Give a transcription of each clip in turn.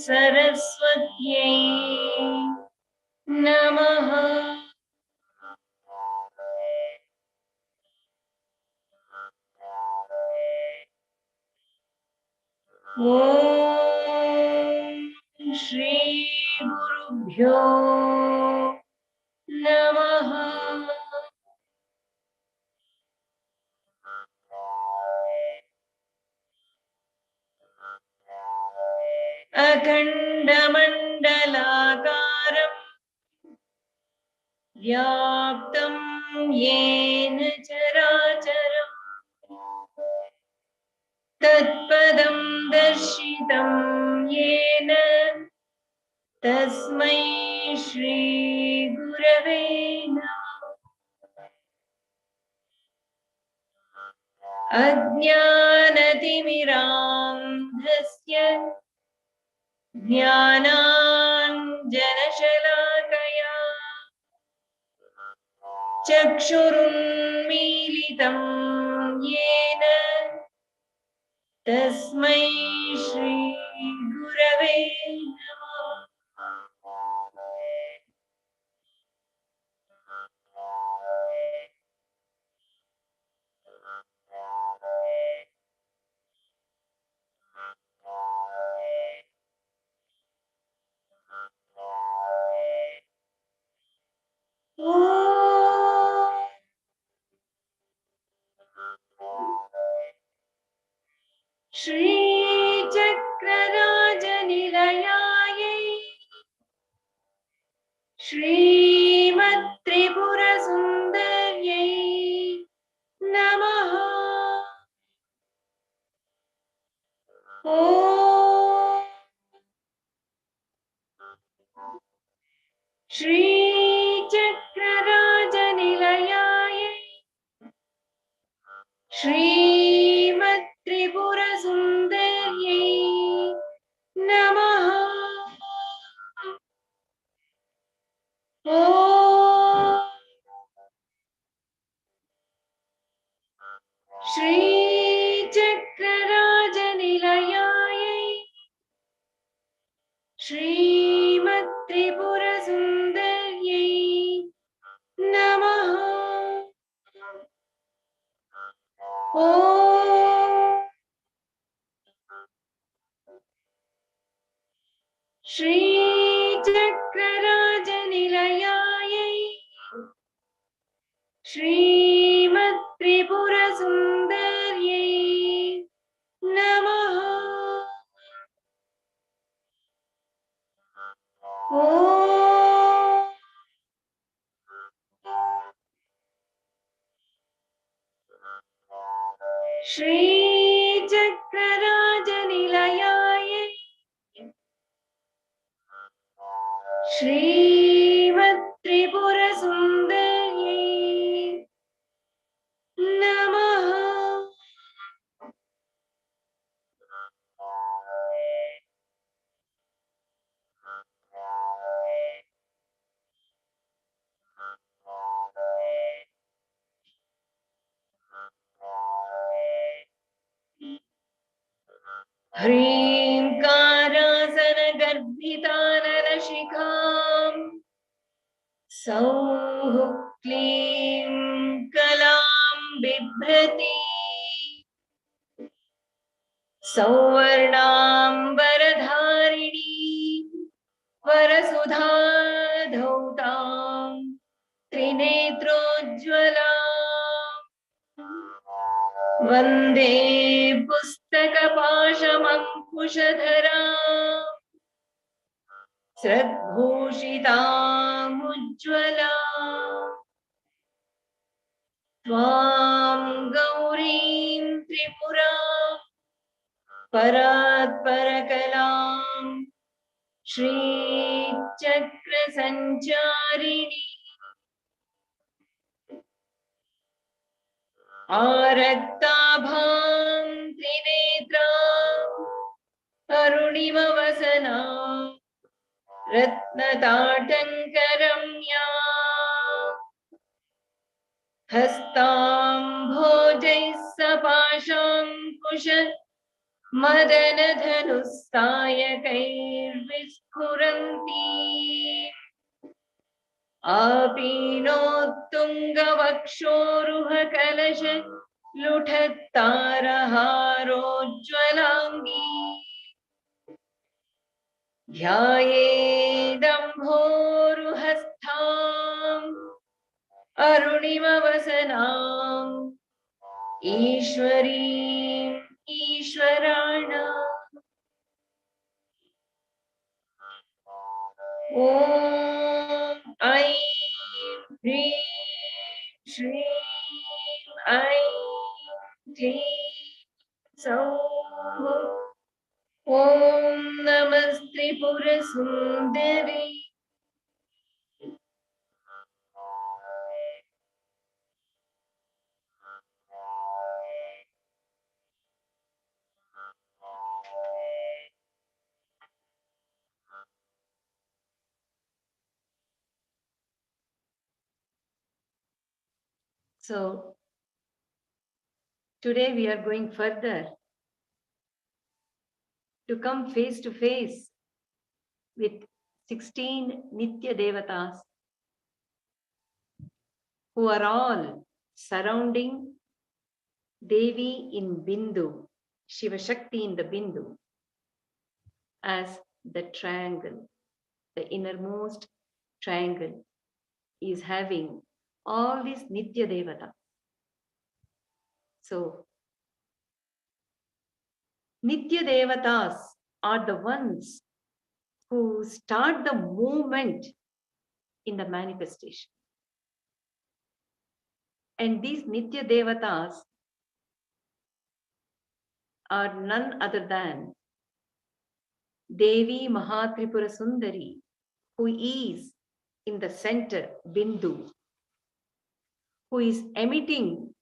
सरस्वत्यै नमः। ॐ श्री गुरुभ्यो नमः। अखण्डमण्डलाकारं व्याप्तं येन चराचरं तत्पदं दर्शितं येन तस्मै श्री गुरवे नमः। अज्ञानतिमिरान्धस्य ज्ञानाञ्जनशलाकया चक्षुरुन्मीलितं येन तस्मै श्री गुरवे नमः। श्रीचक्रराजनिलयायै श्रीमत्त्रिपुरसुन्दर्यै नमः। ॐ श्रीचक्रराजनिलयायै श्रीमत्त्रिपुरसुन्दर्यै नमः। ॐ श्रीचक्रराजनिलयायै श्रीमत्त्रिपुरसुन्दर्यै नमः। ॐ श्रीचक्रराजनिलयायै श्रीमत्त्रिपुरसुन्दर्यै नमः। ॐ श्रीचक्रराजनिलयायै श्रीमत्त्रिपुरसुन्दर्यै नमः। ह्रीङ्कारासनगर्भिता नरशिखा सौः क्लीं कलां बिभ्रति सौवर्णाम्बरधारिणी वरसुधा धौतां त्रिनेत्रोज्ज्वला वन्दे पुस्तकपाशमङ्कुशधरा श्रद्भूषितामुज्ज्वला त्वां गौरीं त्रिपुरा परात्परकलां श्रीचक्रसञ्चारिणी आरक्ताभां त्रिनेत्रां अरुणिमवसनां रत्नताटङ्करम्या हस्ताम्भोजैः सपाशाङ्कुश मदनधनुस्सायकैर्विस्फुरन्ती आपीनोत्तुङ्गवक्षोरुहकलश लुठत्तारहारोज्ज्वलाङ्गी ध्यायेदम्भोरुहस्थाम् अरुणिमवसनाम् ईश्वरीम् ईश्वराणाम् ॐ ऐं ह्रीं श्रीं ऐं क्लीं सौः ॐ नमस्त्रिपुरसुन्दरी So today we are going further to come face to face with 16 Nitya Devatas who are all surrounding Devi in Bindu, Shivashakti in the Bindu, as the triangle, the innermost triangle is having all these Nitya Devatas. So Nitya Devatas are the ones who start the movement in the manifestation. And these Nitya Devatas are none other than Devi Mahatripura Sundari, who is in the center, Bindu, who is emitting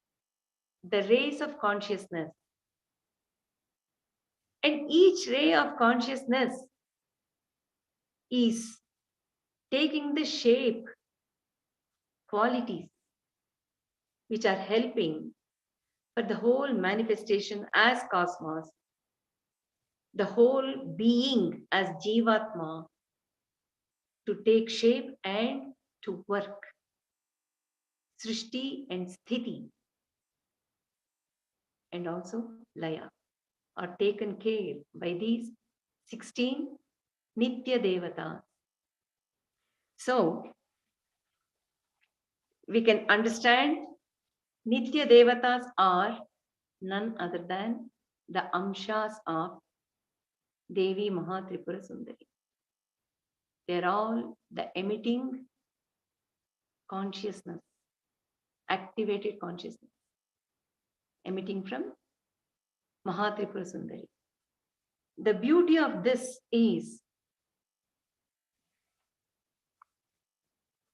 the rays of consciousness. And each ray of consciousness is taking the shape, qualities, which are helping for the whole manifestation as cosmos, the whole being as Jivatma, to take shape and to work. Srishti and Sthiti and also Laya are taken care by these 16 Nitya Devatas. So we can understand Nitya Devatas are none other than the Amshas of Devi Mahatripura Sundari. They are all the emitting consciousness, activated consciousness, emitting from Mahatripura Sundari. The beauty of this is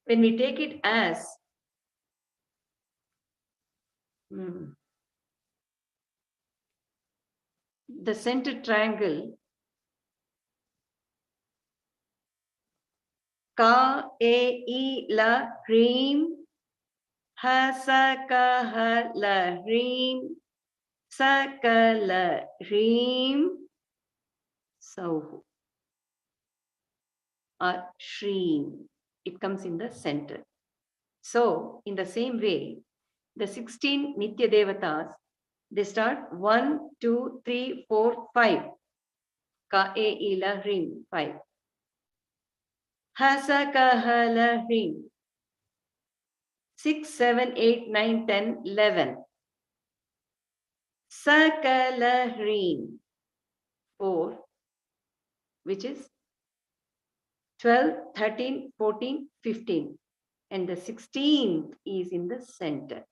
when we take it as the center triangle, Ka, E, I, La, Hreem, Ha, Sa, Ka, Ha, La, Hreem, Sa, Ka, La, Hreem, Sauhu, or Shreem it comes in the center. So, in the same way, the 16 Nitya Devatas, they start 1, 2, 3, 4, 5. Ka, E, Ila, Rim, 5. Hasa, Kahala, Rim. 6, 7, 8, 9, 10, 11. Sakala, Rim. 4, which is 12, 13, 14, 15. And the 16th is in the center.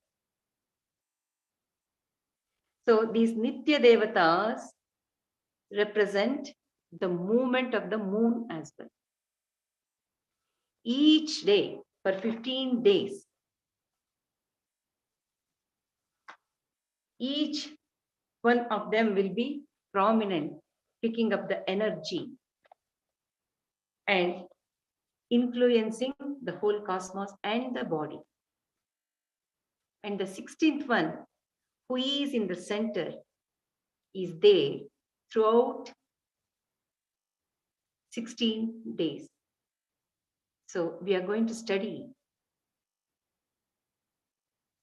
So these Nitya Devatas represent the movement of the moon as well. Each day for 15 days, each one of them will be prominent, picking up the energy and influencing the whole cosmos and the body. And the 16th one, who is in the center, is there throughout 16 days. So we are going to study,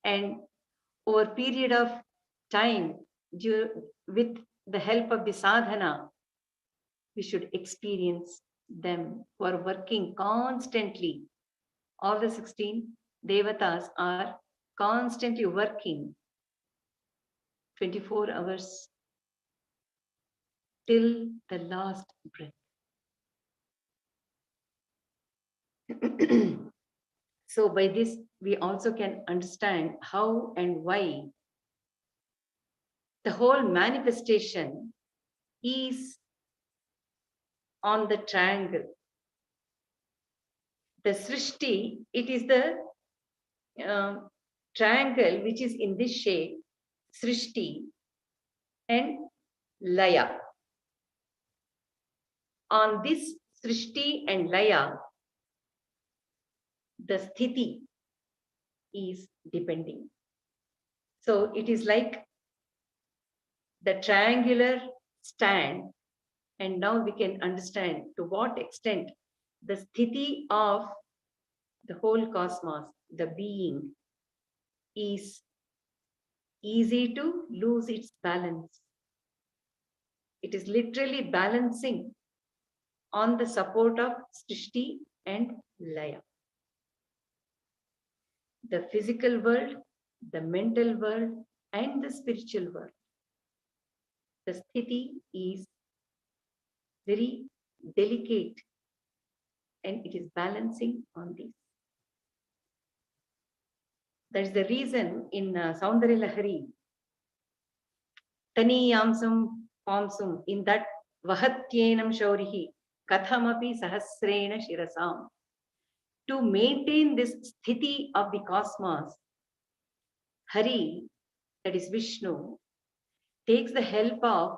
and over a period of time, with the help of the sadhana, we should experience them who are working constantly. All the 16 devatas are constantly working 24 hours till the last breath. So by this, we also can understand how and why the whole manifestation is on the triangle. The Srishti, it is the triangle which is in this shape, Srishti and Laya. On this Srishti and Laya, the Sthiti is depending. So it is like the triangular stand, and now we can understand to what extent the Sthiti of the whole cosmos, the being, is easy to lose its balance. It is literally balancing on the support of Srishti and Laya. The physical world, the mental world, and the spiritual world. The sthiti is very delicate, and it is balancing on this. That is the reason in Saundarya Lahari, Tani Yamsum Pamsum, in that Vahatyenam Shaurihi, Kathamapi Sahasrena Shirasam. To maintain this sthiti of the cosmos, Hari, that is Vishnu, takes the help of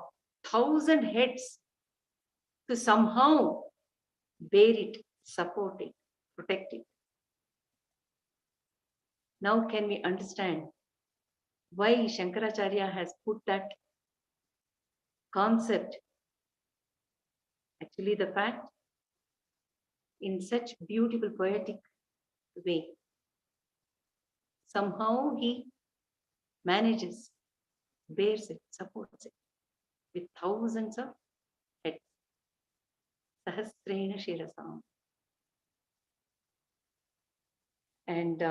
1,000 heads to somehow bear it, support it, protect it. Now can we understand why Shankaracharya has put that concept, actually the fact, in such beautiful poetic way. Somehow he manages, bears it, supports it with thousands of heads. Sahasrena Shirasam. And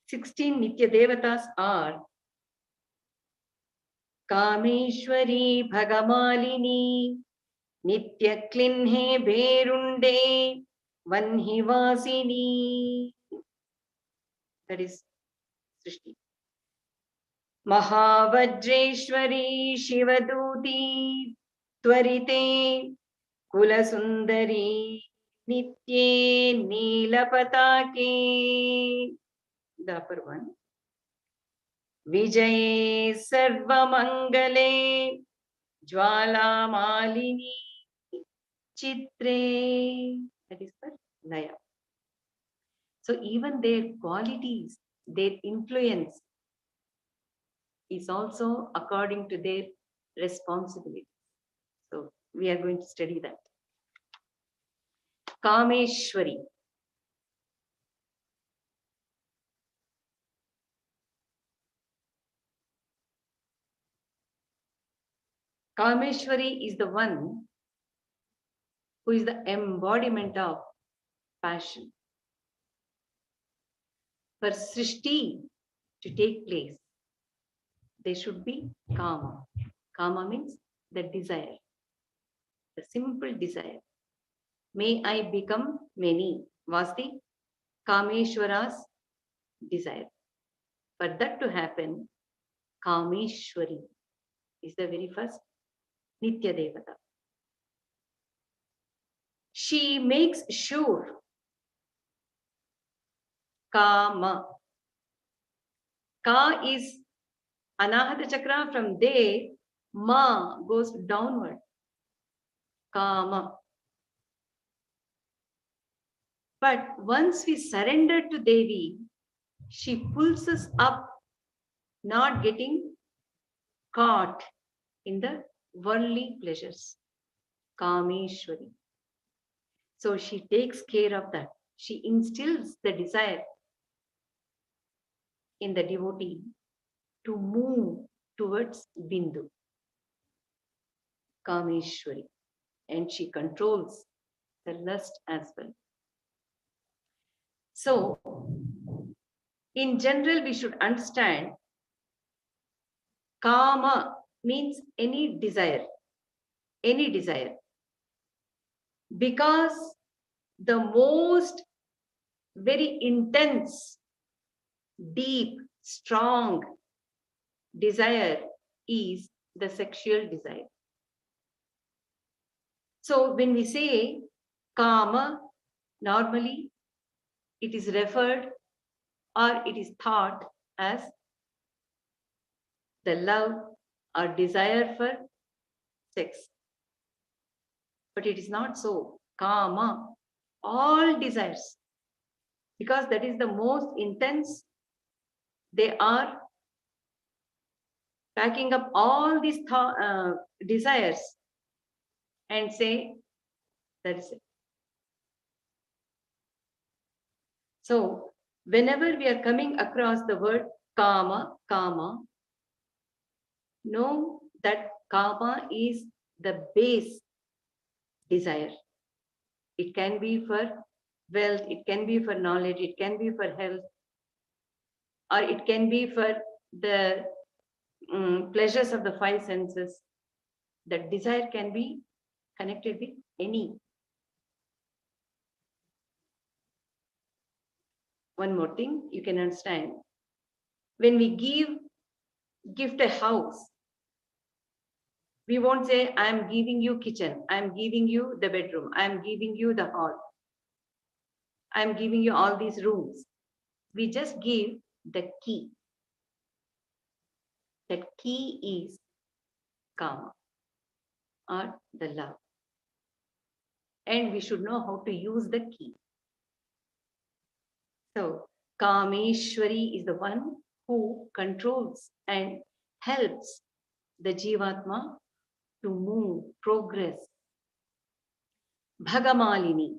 16 Nitya Devatas are Kameshwari Bhagamalini, Nitya Klinhe Berunde, Vanhivasini. That is Srishti. Mahavajreshwari Shivaduti, Twarite, Kulasundari, Nitye Neelapatake. The upper one. Vijaye Sarvamangale, Jwala Malini, Chitre. That is for Laya. So even their qualities, their influence is also according to their responsibility. So we are going to study that. Kameshwari. Kameshwari is the one who is the embodiment of passion. For Srishti to take place, there should be Kama. Kama means the desire, the simple desire. May I become many was the Kameshwara's desire. For that to happen, Kameshwari is the very first Nitya Devata. She makes sure Kama. Ka is Anahata Chakra. From there, Ma goes downward. Kama. But once we surrender to Devi, she pulls us up, not getting caught in the worldly pleasures. Kameshwari. So she takes care of that. She instills the desire in the devotee to move towards Bindu. Kameshwari. And she controls the lust as well. So, in general, we should understand Kama means any desire. Any desire. Because the most very intense, deep, strong desire is the sexual desire. So when we say Kama, normally it is referred or it is thought as the love or desire for sex. But it is not so. Kama, all desires, because that is the most intense. They are packing up all these desires and say, that is it. So, whenever we are coming across the word Kama, Kama, know that Kama is the base desire. It can be for wealth, it can be for knowledge, it can be for health, or it can be for the pleasures of the five senses. That desire can be connected with any. One more thing you can understand. When we gift a house, we won't say, I am giving you kitchen, I am giving you the bedroom, I am giving you the hall, I am giving you all these rooms. We just give the key. That key is Kama or the love. And we should know how to use the key. So, Kameshwari is the one who controls and helps the Jivatma to move, progress. Bhagamalini,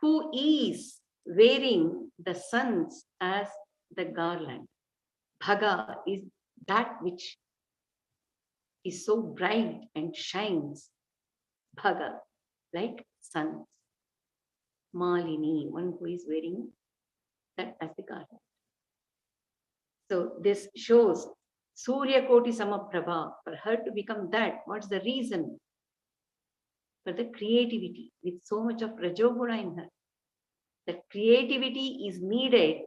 who is wearing the suns as the garland. Bhaga is that which is so bright and shines. Bhaga, like suns. Malini, one who is wearing that as the garland. So this shows Surya Koti Samaprabha. For her to become that, what's the reason? For the creativity with so much of Rajoguna in her. The creativity is needed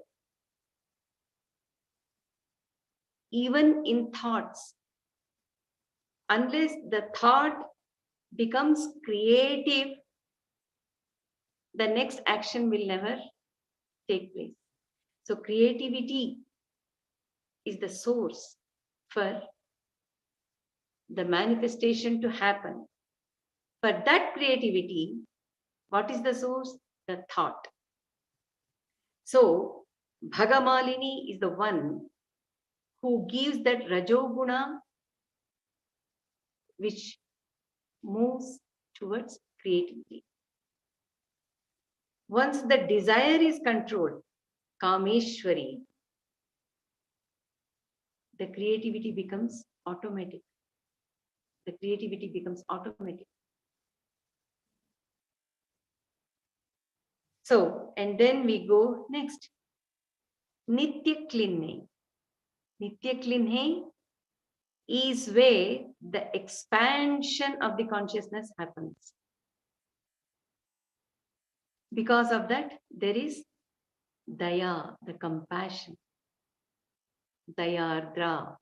even in thoughts. Unless the thought becomes creative, the next action will never take place. So creativity is the source for the manifestation to happen. For that creativity, what is the source? The thought. So Bhagamalini is the one who gives that Rajoguna which moves towards creativity. Once the desire is controlled, Kameshwari, the creativity becomes automatic. The creativity becomes automatic. So, and then we go next. Nitya Klinne. Nitya Klinne is where the expansion of the consciousness happens. Because of that, there is Daya, the compassion. Dayardra.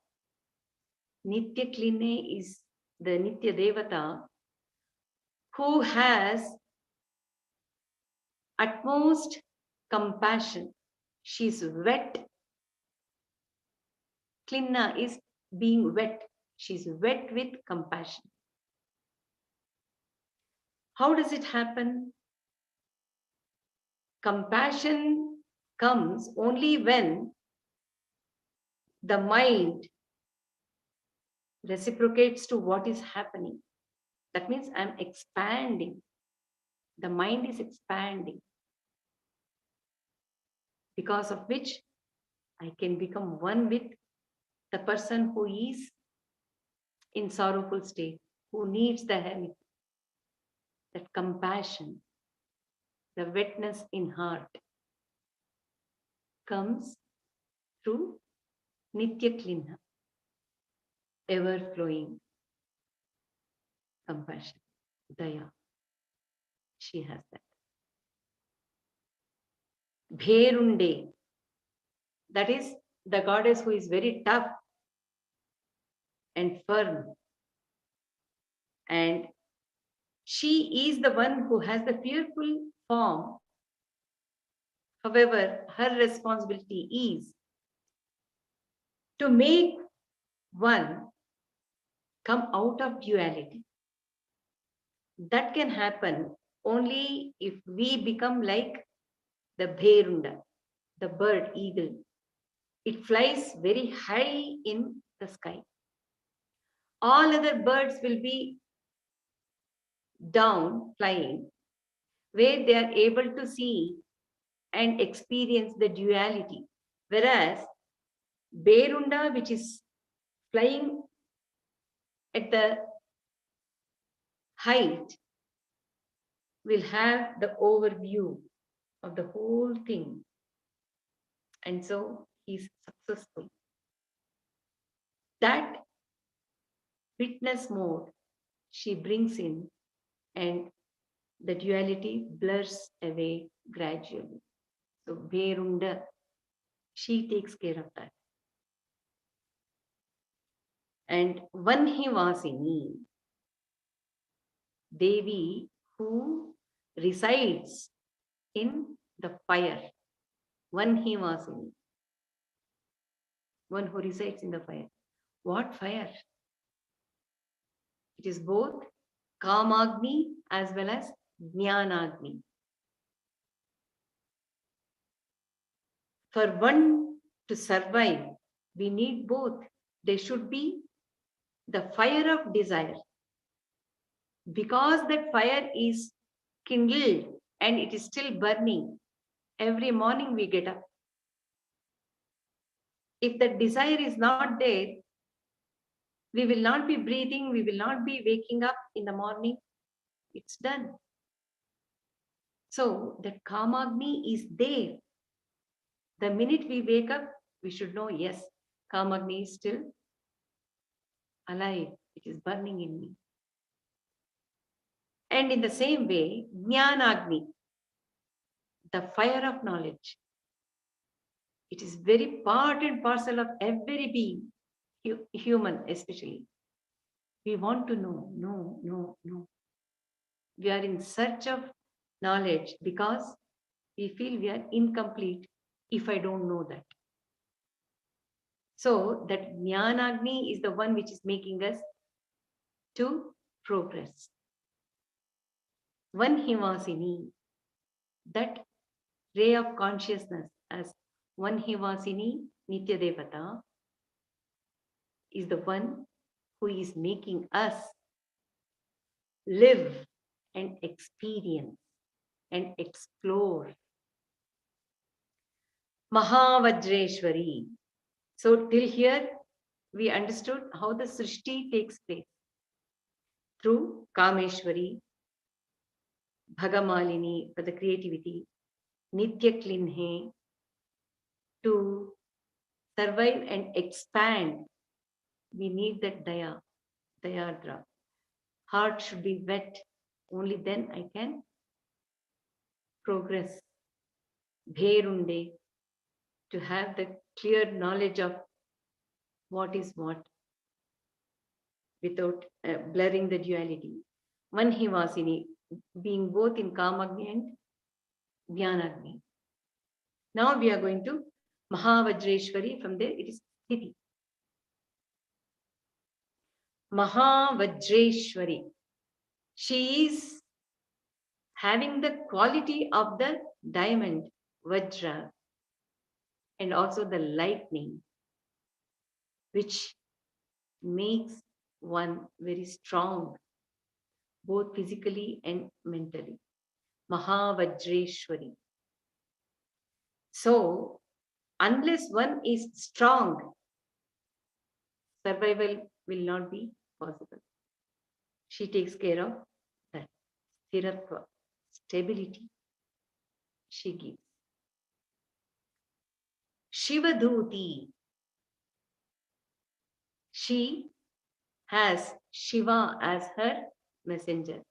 Nitya Klinne is the Nitya Devata who has utmost compassion. She's wet. Klinna is being wet. She's wet with compassion. How does it happen? Compassion comes only when the mind reciprocates to what is happening. That means I'm expanding. The mind is expanding. Because of which I can become one with the person who is in sorrowful state, who needs the help. That compassion, the wetness in heart comes through Nitya Klinna, ever flowing compassion, Daya. She has that. Bherunde, that is the goddess who is very tough and firm. And she is the one who has the fearful form. However, her responsibility is to make one come out of duality. That can happen only if we become like the Bherunda, the bird eagle. It flies very high in the sky. All other birds will be down flying, where they are able to see and experience the duality. Whereas Berunda, which is flying at the height, will have the overview of the whole thing. And so he's successful. That witness mode she brings in, and the duality blurs away gradually. So Berunda, she takes care of that. And Vanhivasini, Devi who resides in the fire. Vanhivasini, one who resides in the fire. What fire? It is both Kamagni as well as Jnanagni. For one to survive, we need both. There should be the fire of desire. Because that fire is kindled and it is still burning, every morning we get up. If that desire is not there, we will not be breathing, we will not be waking up in the morning. It's done. So that Kamagni is there. The minute we wake up, we should know, yes, Kamagni is still alive. It is burning in me. And in the same way, Jnanagni, the fire of knowledge, it is very part and parcel of every being, human especially. We want to know, no. We are in search of knowledge because we feel we are incomplete if I don't know that. So that Jnanagni is the one which is making us to progress. Vanhivasini, that ray of consciousness as Vanhivasini Nitya Devata is the one who is making us live and experience and explore. Mahavajreshwari. So till here, we understood how the Srishti takes place through Kameshwari, Bhagamalini for the creativity, Nitya Klinhe to survive and expand. We need that Dayadra. Heart should be wet. Only then I can progress. Bherunde, to have the clear knowledge of what is what without blurring the duality. Manhivasini, being both in Kamagni and Dhyanagni. Now we are going to Mahavajreshwari. From there it is Sthiti. Mahavajreshwari. She is having the quality of the diamond, Vajra, and also the lightning, which makes one very strong, both physically and mentally. Mahavajreshwari. So, unless one is strong, survival will not be possible. She takes care of that. Sthiratva, stability, she gives. Shivaduti. She has Shiva as her messenger,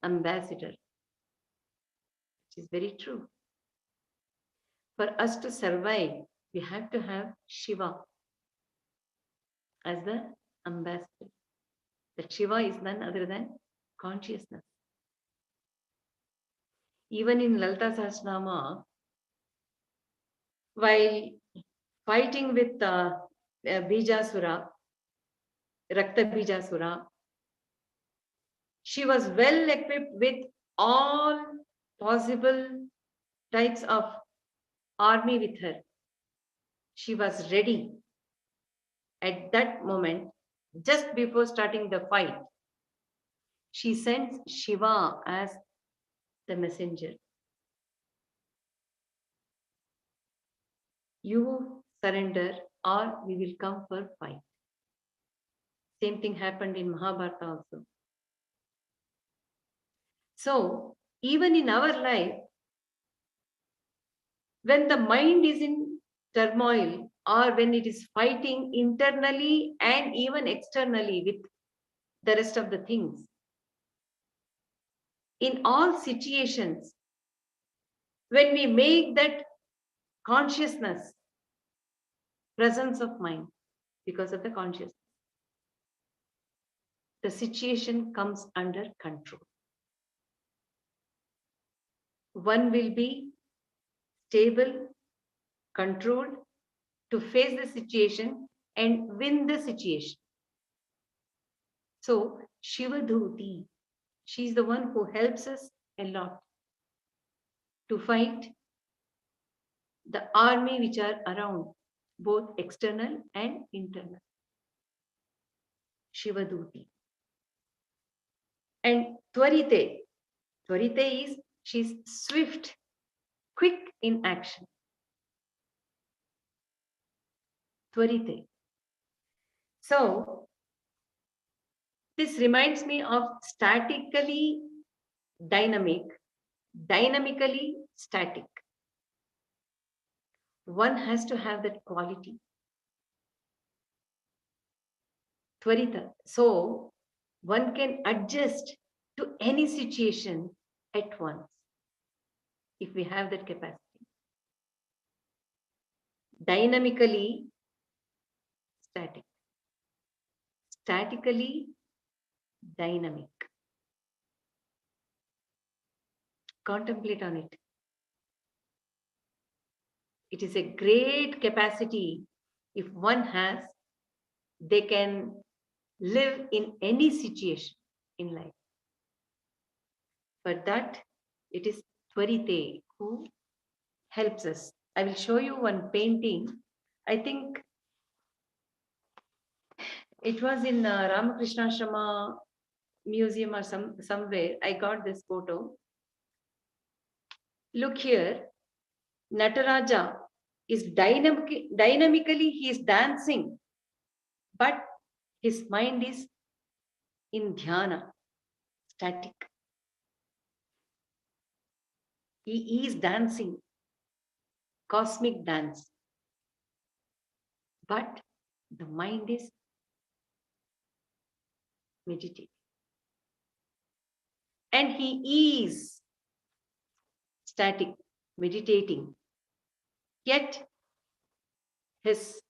ambassador, which is very true. For us to survive, we have to have Shiva as the ambassador. That Shiva is none other than consciousness. Even in Lalita Sahasranama, while fighting with Bijasura, Rakta Bijasura, she was well equipped with all possible types of army with her. She was ready at that moment, just before starting the fight. She sends Shiva as the messenger. You surrender or we will come for fight. Same thing happened in Mahabharata also. So, even in our life, when the mind is in turmoil or when it is fighting internally and even externally with the rest of the things, in all situations, when we make that consciousness, presence of mind, because of the consciousness, the situation comes under control. One will be stable, controlled to face the situation and win the situation. So, Shivadhuti, she is the one who helps us a lot to fight the army which are around, both external and internal. Shivadhuti. And Twarite. Twarite is she's swift, quick in action. Twarite. So, this reminds me of statically dynamic, dynamically static. One has to have that quality. Twarita. So, one can adjust to any situation at once if we have that capacity. Dynamically static. Statically dynamic. Contemplate on it. It is a great capacity if one has, they can live in any situation in life. For that, it is Twarite who helps us. I will show you one painting. I think it was in Ramakrishna Ashrama museum or somewhere, I got this photo. Look here, Nataraja is dynamically he is dancing, but his mind is in dhyana, static. He is dancing, cosmic dance, but the mind is meditating. And he is static, meditating. Yet his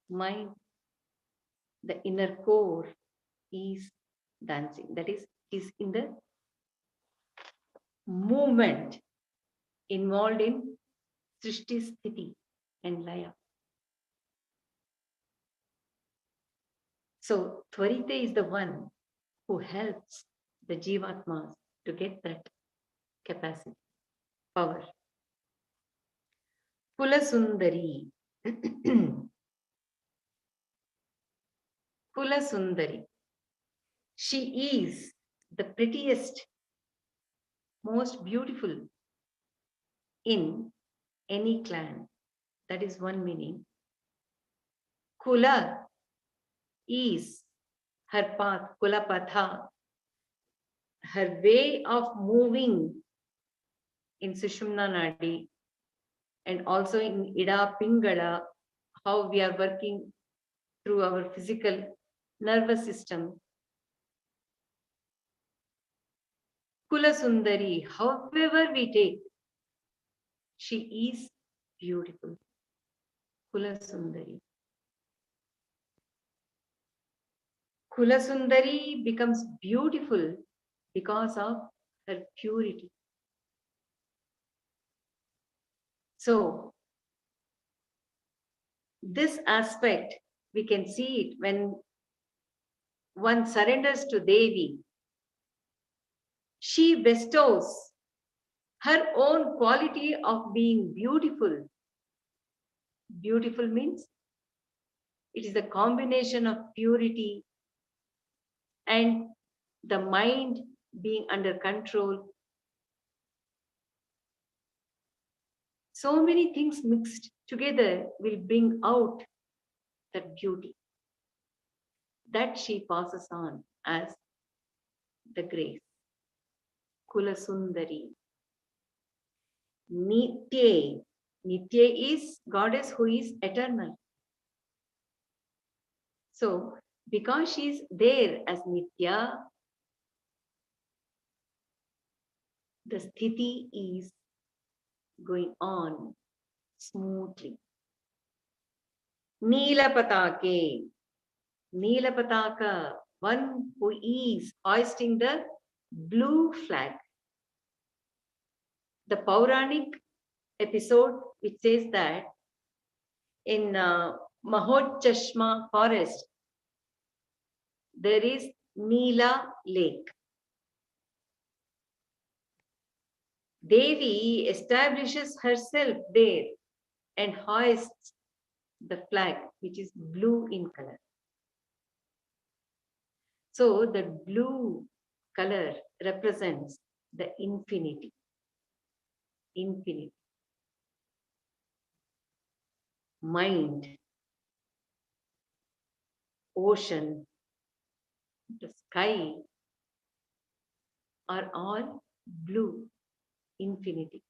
mind, the inner core, is dancing. That is in the movement involved in Srishti, Sthiti, and Laya. So Tvarita is the one who helps the Jivatmas to get that capacity, power. Kulasundari. Kulasundari. She is the prettiest, most beautiful in any clan. That is one meaning. Kula is her path, Kulapatha, her way of moving in Sushumna Nadi and also in Ida Pingala, how we are working through our physical nervous system. Kula Sundari, however we take, she is beautiful. Kula Sundari. Kula Sundari becomes beautiful because of her purity. So, this aspect, we can see it when one surrenders to Devi. She bestows her own quality of being beautiful. Beautiful means it is a combination of purity and the mind being under control. So many things mixed together will bring out that beauty that she passes on as the grace. Kula Sundari. Nitye. Nitya is goddess who is eternal. So, because she is there as Nitya, the sthiti is going on smoothly. Neelapatake. Neelapataka, one who is hoisting the blue flag. The Pauranic episode which says that in Mahochashma forest, there is Neela lake. Devi establishes herself there and hoists the flag, which is blue in color. So the blue color represents the infinity. Infinity. Mind, ocean, the sky are all blue, infinity.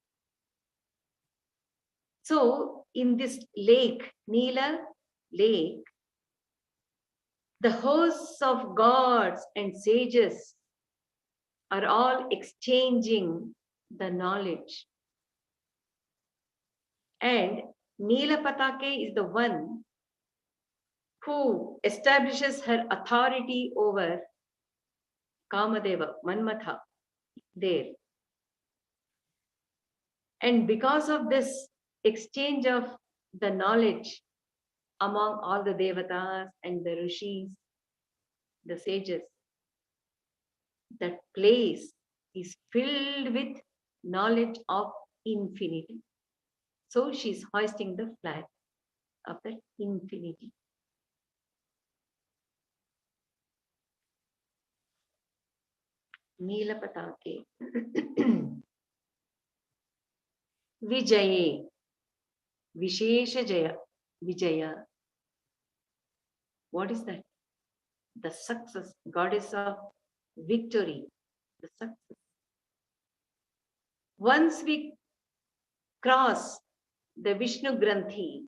So in this lake, Neela lake, the hosts of gods and sages are all exchanging the knowledge. And Neelapatake is the one who establishes her authority over Kamadeva, Manmatha, there. And because of this exchange of the knowledge among all the Devatas and the Rishis, the sages, that place is filled with knowledge of infinity. So she's hoisting the flag of that infinity. Neelapatake. Vijaye. Vishesha Jaya. Vijaya. What is that? The success. Goddess of victory. The success. Once we cross the Vishnu Granthi,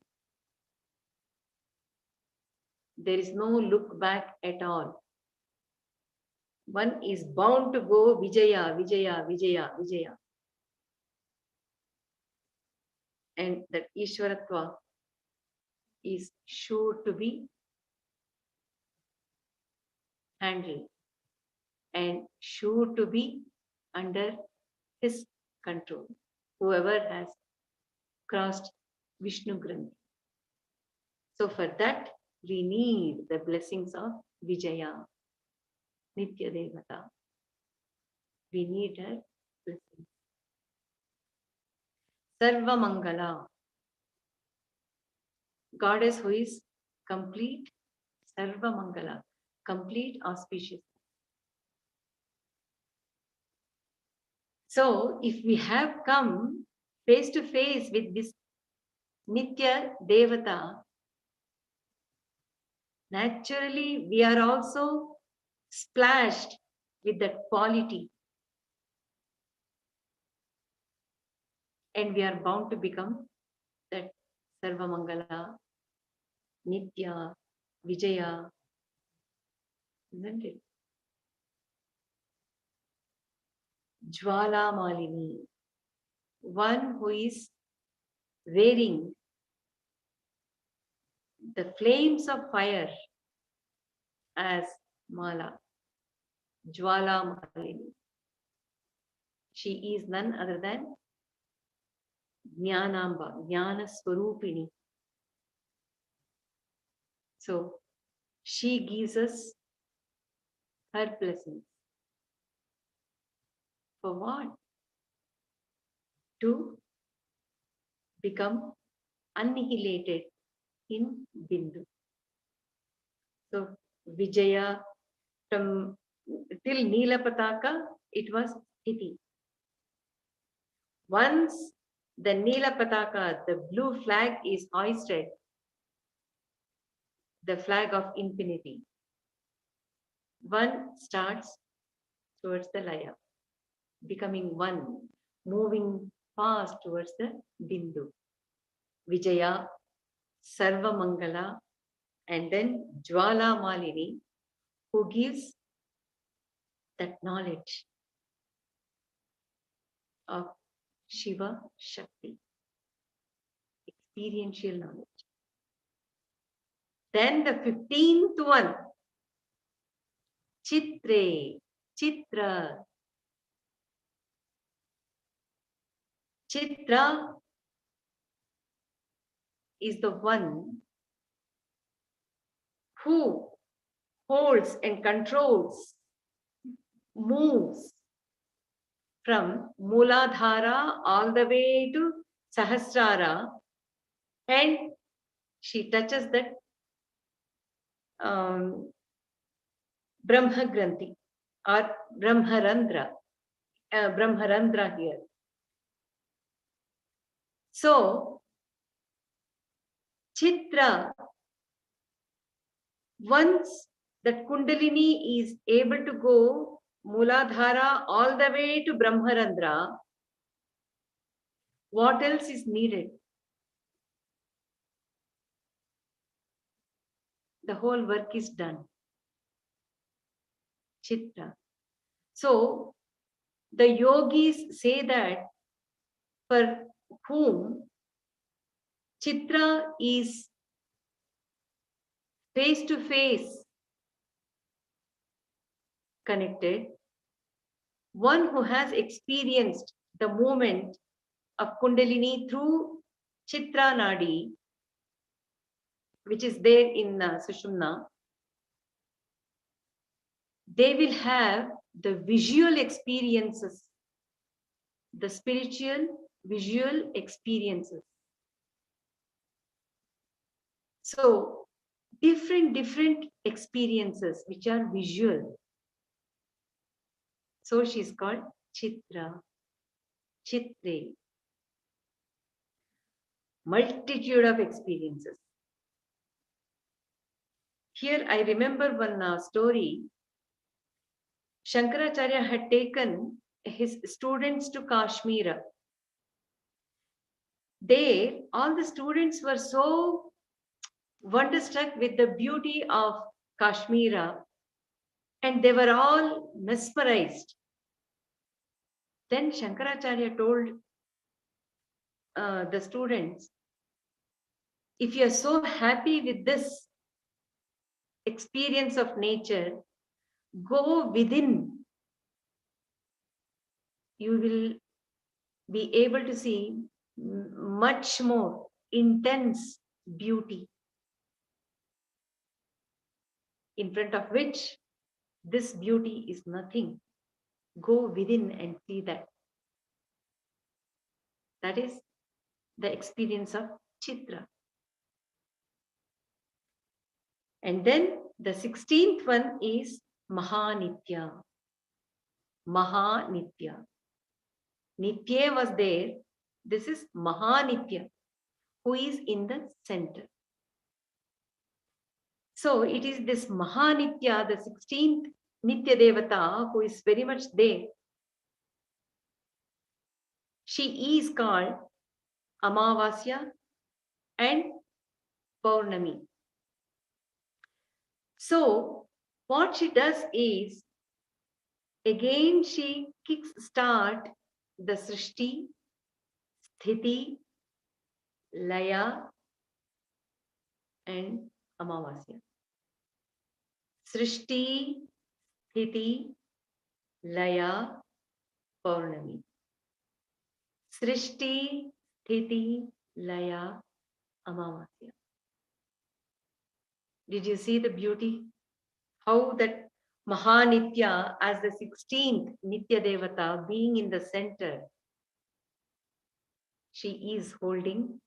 there is no look back at all. One is bound to go Vijaya, Vijaya, Vijaya, Vijaya. And that Ishwaratva is sure to be handled and sure to be under his control. Whoever has crossed Vishnu Granthi. So for that, we need the blessings of Vijaya, Nitya Devata. We need her blessings. Sarva Mangala. Goddess who is complete, Sarva Mangala, complete auspicious. So if we have come face to face with this Nitya Devata, naturally we are also splashed with that quality. And we are bound to become that Sarva Mangala, Nitya, Vijaya, isn't it? Jwala Malini, one who is wearing the flames of fire as Mala. Jwala Malini. She is none other than Jnanamba, Jnana Swarupini. So she gives us her blessings. For what? To become annihilated in Bindu. So Vijaya, from till Neela Pataka, it was Sthiti. Once the Neela Pataka, the blue flag is hoisted, the flag of infinity, one starts towards the Laya, becoming one, moving fast towards the Bindu. Vijaya, Sarva Mangala, and then Jwala Malini, who gives that knowledge of Shiva Shakti, experiential knowledge. Then the 15th one, Chitre, Chitra. Chitra is the one who holds and controls, moves from Muladhara all the way to Sahasrara, and she touches that Brahma Granthi or Brahmarandra, Brahmarandra here. So, Chitra, once that Kundalini is able to go Muladhara all the way to Brahmarandra, what else is needed? The whole work is done. Chitra. So, the yogis say that for whom Chitra is face to face connected, one who has experienced the movement of Kundalini through Chitra Nadi, which is there in Sushumna, they will have the visual experiences, the spiritual visual experiences. So, different experiences which are visual. So she's called Chitra, Chitre. Multitude of experiences. Here I remember one story. Shankaracharya had taken his students to Kashmir. There, all the students were so wonderstruck with the beauty of Kashmir, and they were all mesmerized. Then Shankaracharya told the students, if you are so happy with this experience of nature, go within. You will be able to see much more intense beauty, in front of which this beauty is nothing. Go within and see that. That is the experience of Chitra. And then the 16th one is Mahanitya. Mahanitya. Nitya was there. This is Mahanitya, who is in the center. So it is this Mahanitya, the 16th Nitya Devata, who is very much there. She is called Amavasya and Paurnami. So what she does is, again she kicks start the Srishti, Sthiti, Laya and Amavasya. Srishti, Sthiti, Laya, Paurnami. Srishti, Sthiti, Laya, Amavasya. Did you see the beauty? How that Mahanitya, as the 16th Nitya Devata, being in the center, she is holding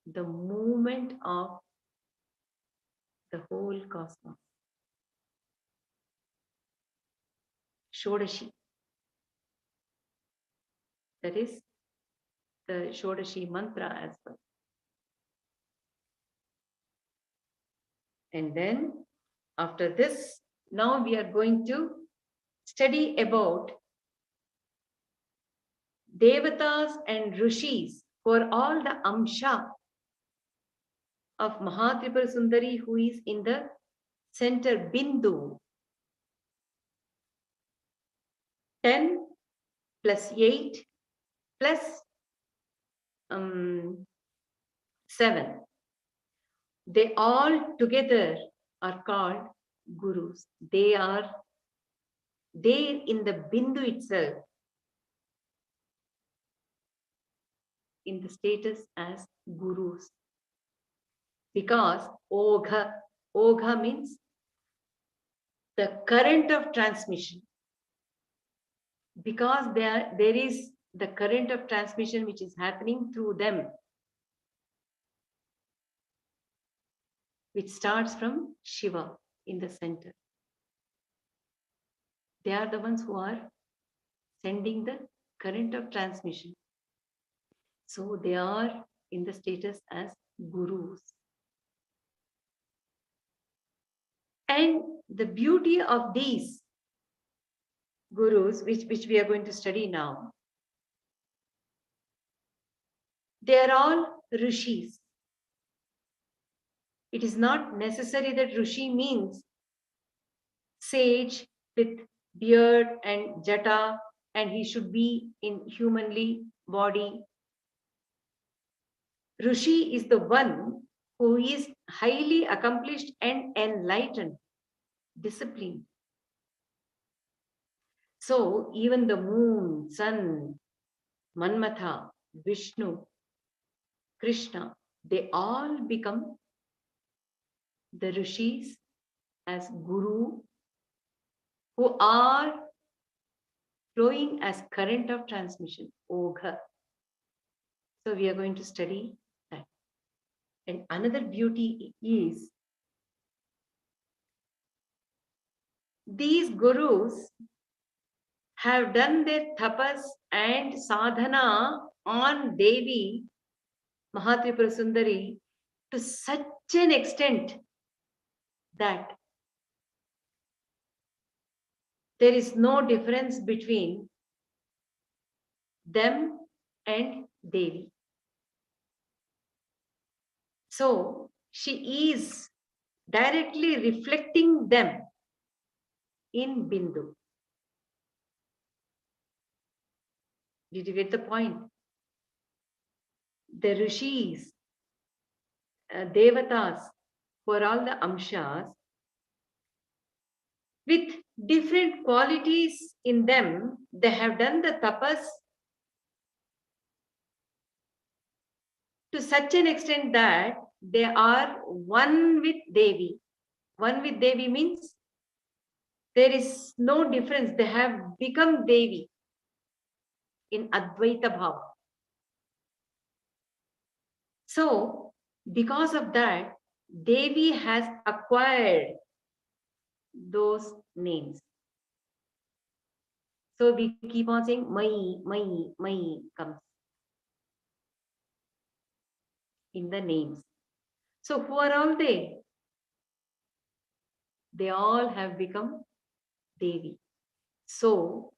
the movement of the whole cosmos. Shodashi. That is the Shodashi mantra as well. And then after this, now we are going to study about Devatas and Rishis for all the Amsha of Mahatripura Sundari, who is in the center Bindu. 10 plus 8 plus 7. They all together are called gurus. They are there in the Bindu itself, in the status as gurus. Because Ogha means the current of transmission. Because there is the current of transmission which is happening through them, which starts from Shiva in the center. They are the ones who are sending the current of transmission. So they are in the status as gurus. And the beauty of these gurus, which we are going to study now, they are all rishis. It is not necessary that rishi means sage with beard and jata, and he should be in humanly body. Rishi is the one who is highly accomplished and enlightened, disciplined. So even the moon, sun, Manmatha, Vishnu, Krishna, they all become the rishis as guru, who are flowing as current of transmission, Ogha. So we are going to study that. And another beauty is these gurus have done their tapas and sadhana on Devi Mahatripura Sundari to such an extent that there is no difference between them and Devi. So she is directly reflecting them in Bindu. Did you get the point? The rishis, Devatas, for all the amshas, with different qualities in them, they have done the tapas to such an extent that they are one with Devi. One with Devi means there is no difference. They have become Devi in Advaita Bhava. So, because of that, Devi has acquired those names. So we keep on saying Mai comes in the names. So who are all they? They all have become Devi. So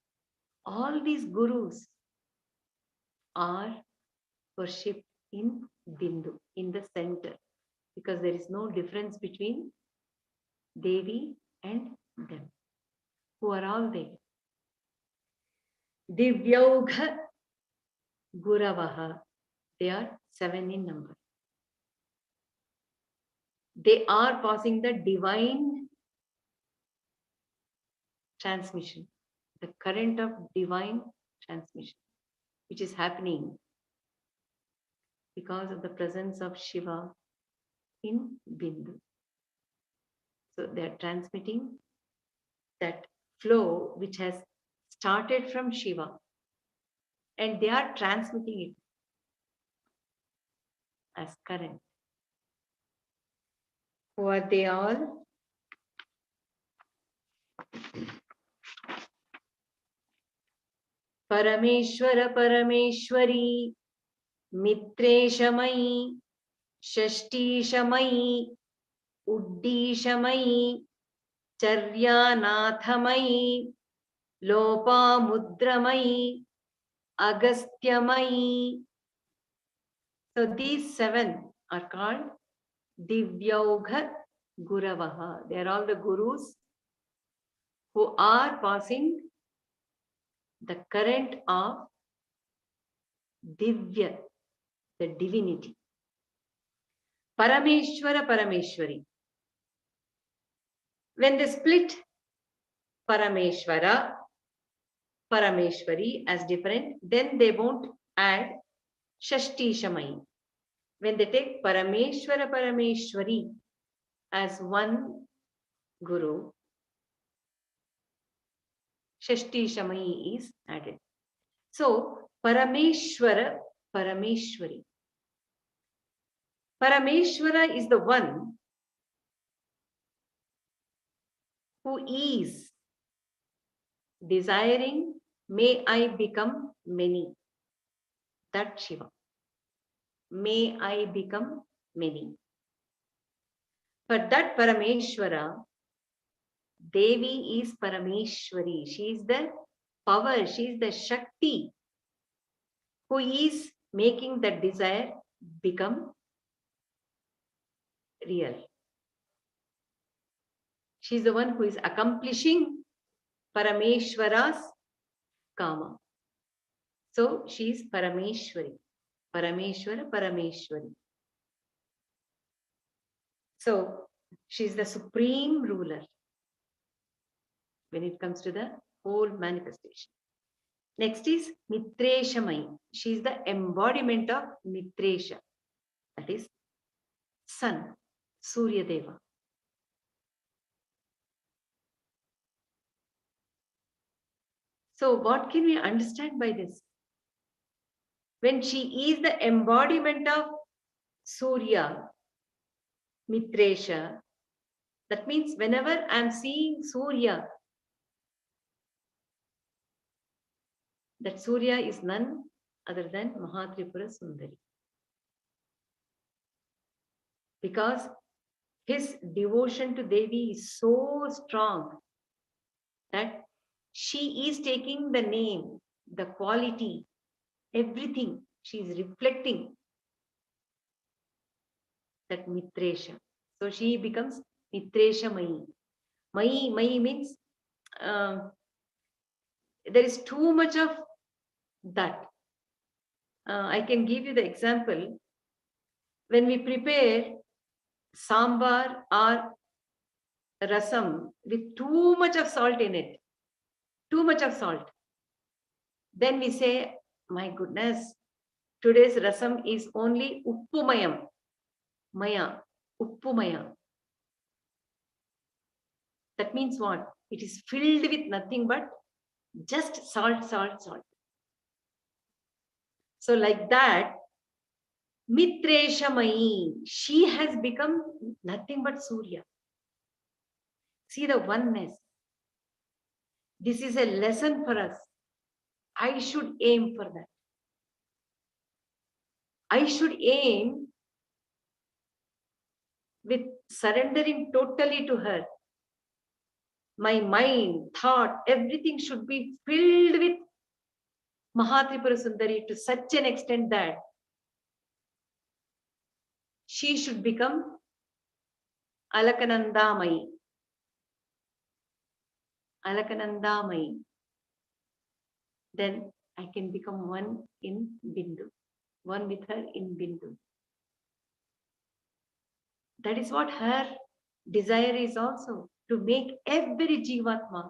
all these gurus are worshipped in Bindu, in the center, because there is no difference between Devi and them. Who are all they? Divyaugha Guravaha. They are 7 in number. They are passing the divine transmission, the current of divine transmission, which is happening because of the presence of Shiva in Bindu. So they are transmitting that flow which has started from Shiva, and they are transmitting it as current. Who are they all? Parameshwara Parameshwari, Mitreshamai, Shashtishamai, Uddishamai, Charyanathamai, Lopamudramai, Agasthyamai. So these 7 are called Divyaugha Guravaha. They are all the gurus who are passing the current of Divya, the divinity. Parameshwara Parameshwari. When they split Parameshwara, Parameshwari as different, then they won't add Shashti Shamai. When they take Parameshwara Parameshwari as one guru, Shashti Shamai is added. So Parameshwara Parameshwari. Parameshwara is the one who is desiring, may I become many. That Shiva. May I become many. For that Parameshwara, Devi is Parameshwari. She is the power, she is the Shakti who is making that desire become real. She is the one who is accomplishing Parameshwara's Kama. So she is Parameshwari. Parameshwara Parameshwari. So she is the supreme ruler when it comes to the whole manifestation. Next is Mitreshamai. She is the embodiment of Mitresha. That is Sun, Surya Deva. So what can we understand by this? When she is the embodiment of Surya, Mitresha, that means whenever I am seeing Surya, That Surya is none other than Mahatripura Sundari. Because his devotion to Devi is so strong that she is taking the name, the quality, everything. She is reflecting that Mitresha. So she becomes Mitresha Mai. Mai means there is too much of that. I can give you the example. When we prepare sambar or rasam with too much of salt in it, too much of salt, then we say, my goodness, today's rasam is only uppumayam, maya, uppumaya. That means what? It is filled with nothing but just salt, salt, salt. So like that, Mitreshamai, she has become nothing but Surya. See the oneness. This is a lesson for us. I should aim for that. I should aim with surrendering totally to her. My mind, thought, everything should be filled with Mahatripura Sundari to such an extent that she should become Alakananda Mai. Alakananda Mai. Then I can become one in Bindu. One with her in Bindu. That is what her desire is also, to make every Jivatma.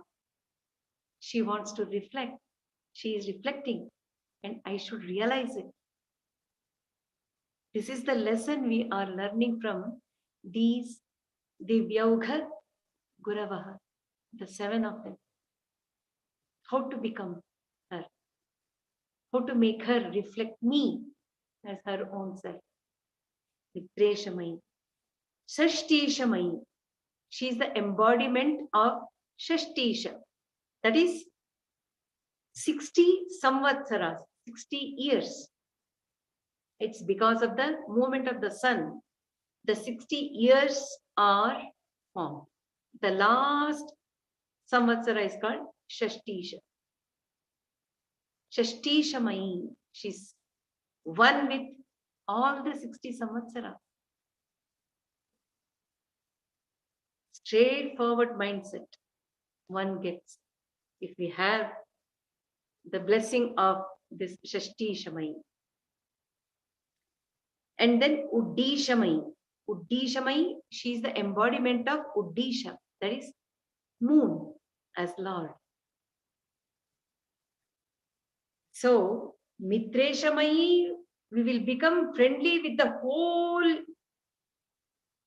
She wants to reflect. She is reflecting, and I should realize it. This is the lesson we are learning from these Divyaugha Guravaha, the 7 of them. How to become her. How to make her reflect me as her own self. Mitreshamai. Shashtishamai. She is the embodiment of Shashtisha. That is 60 samvatsaras, 60 years. It's because of the movement of the sun. The 60 years are formed. The last samvatsara is called Shashtisha. Shashtishamai. She's one with all the 60 samvatsara. Straightforward mindset one gets if we have the blessing of this Shashtishamai. And then Uddishamai. Uddishamai, she is the embodiment of Uddisha, that is moon as Lord. So, Mitreshamai, we will become friendly with the whole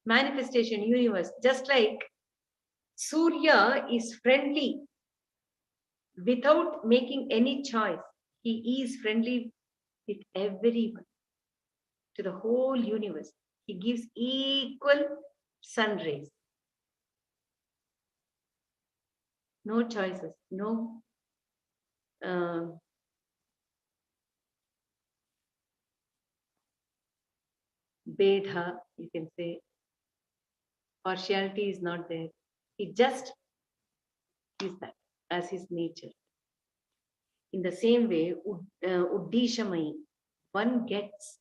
manifestation universe, just like Surya is friendly without making any choice. He is friendly with everyone, to the whole universe. He gives equal sun rays. No choices, no Bedha, you can say. Partiality is not there. He just is that as his nature. In the same way, Uddishamai, one gets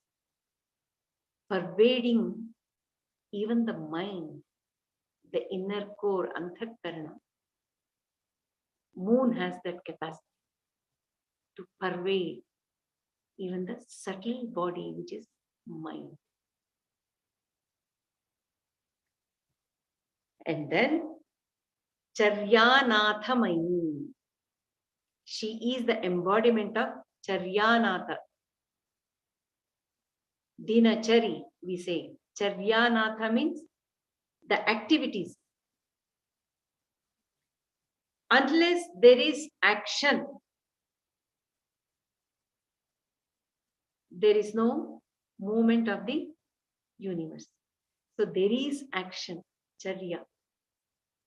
pervading even the mind, the inner core, Anthakarana. Moon has that capacity to pervade even the subtle body, which is mind. And then Charyanathamai. She is the embodiment of Charyanatha. Dinachari, we say. Charyanatha means the activities. Unless there is action, there is no movement of the universe. So there is action, Charya,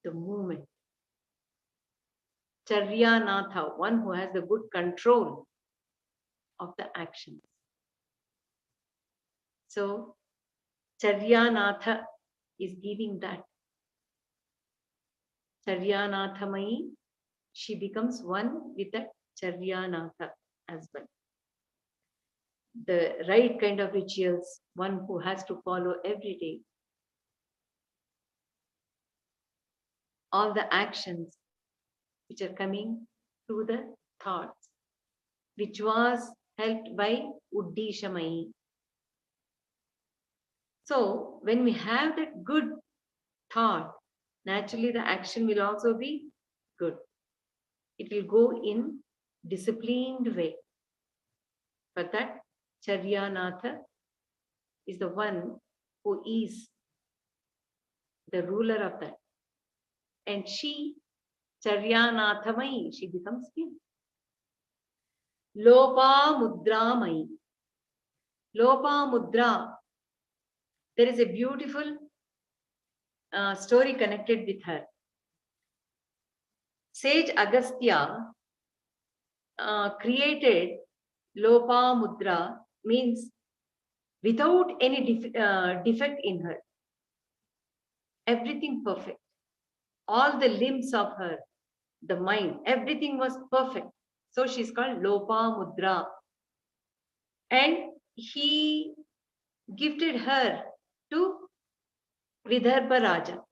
the movement. Charyanatha, one who has the good control of the actions. So Charyanatha is giving that. Charyanathamai, she becomes one with the Charyanatha as well. The right kind of rituals, one who has to follow every day. All the actions which are coming through the thoughts, which was helped by Uddishamai. So when we have that good thought, naturally the action will also be good. It will go in disciplined way. But that Charyanatha is the one who is the ruler of that. And she, Charyanathamai, she becomes him. Lopa Mudramai. Lopa Mudra. There is a beautiful story connected with her. Sage Agastya created Lopa Mudra, means without any defect in her. Everything perfect. All the limbs of her, the mind, everything was perfect. So she's called Lopa Mudra. And he gifted her to Vidarbha Raja.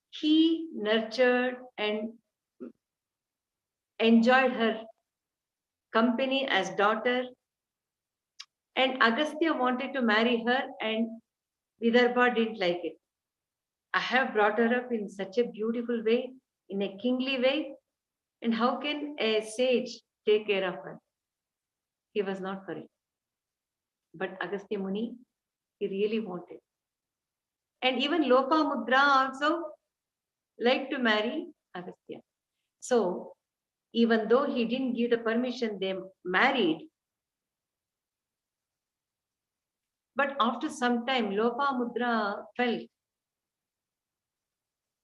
He nurtured and enjoyed her company as daughter. And Agastya wanted to marry her, and Vidarbha didn't like it. I have brought her up in such a beautiful way, in a kingly way, and how can a sage take care of her? He was not for it. But Agastya Muni, he really wanted. And even Lopa Mudra also liked to marry Agastya. So, even though he didn't give the permission, they married. But after some time, Lopa Mudra felt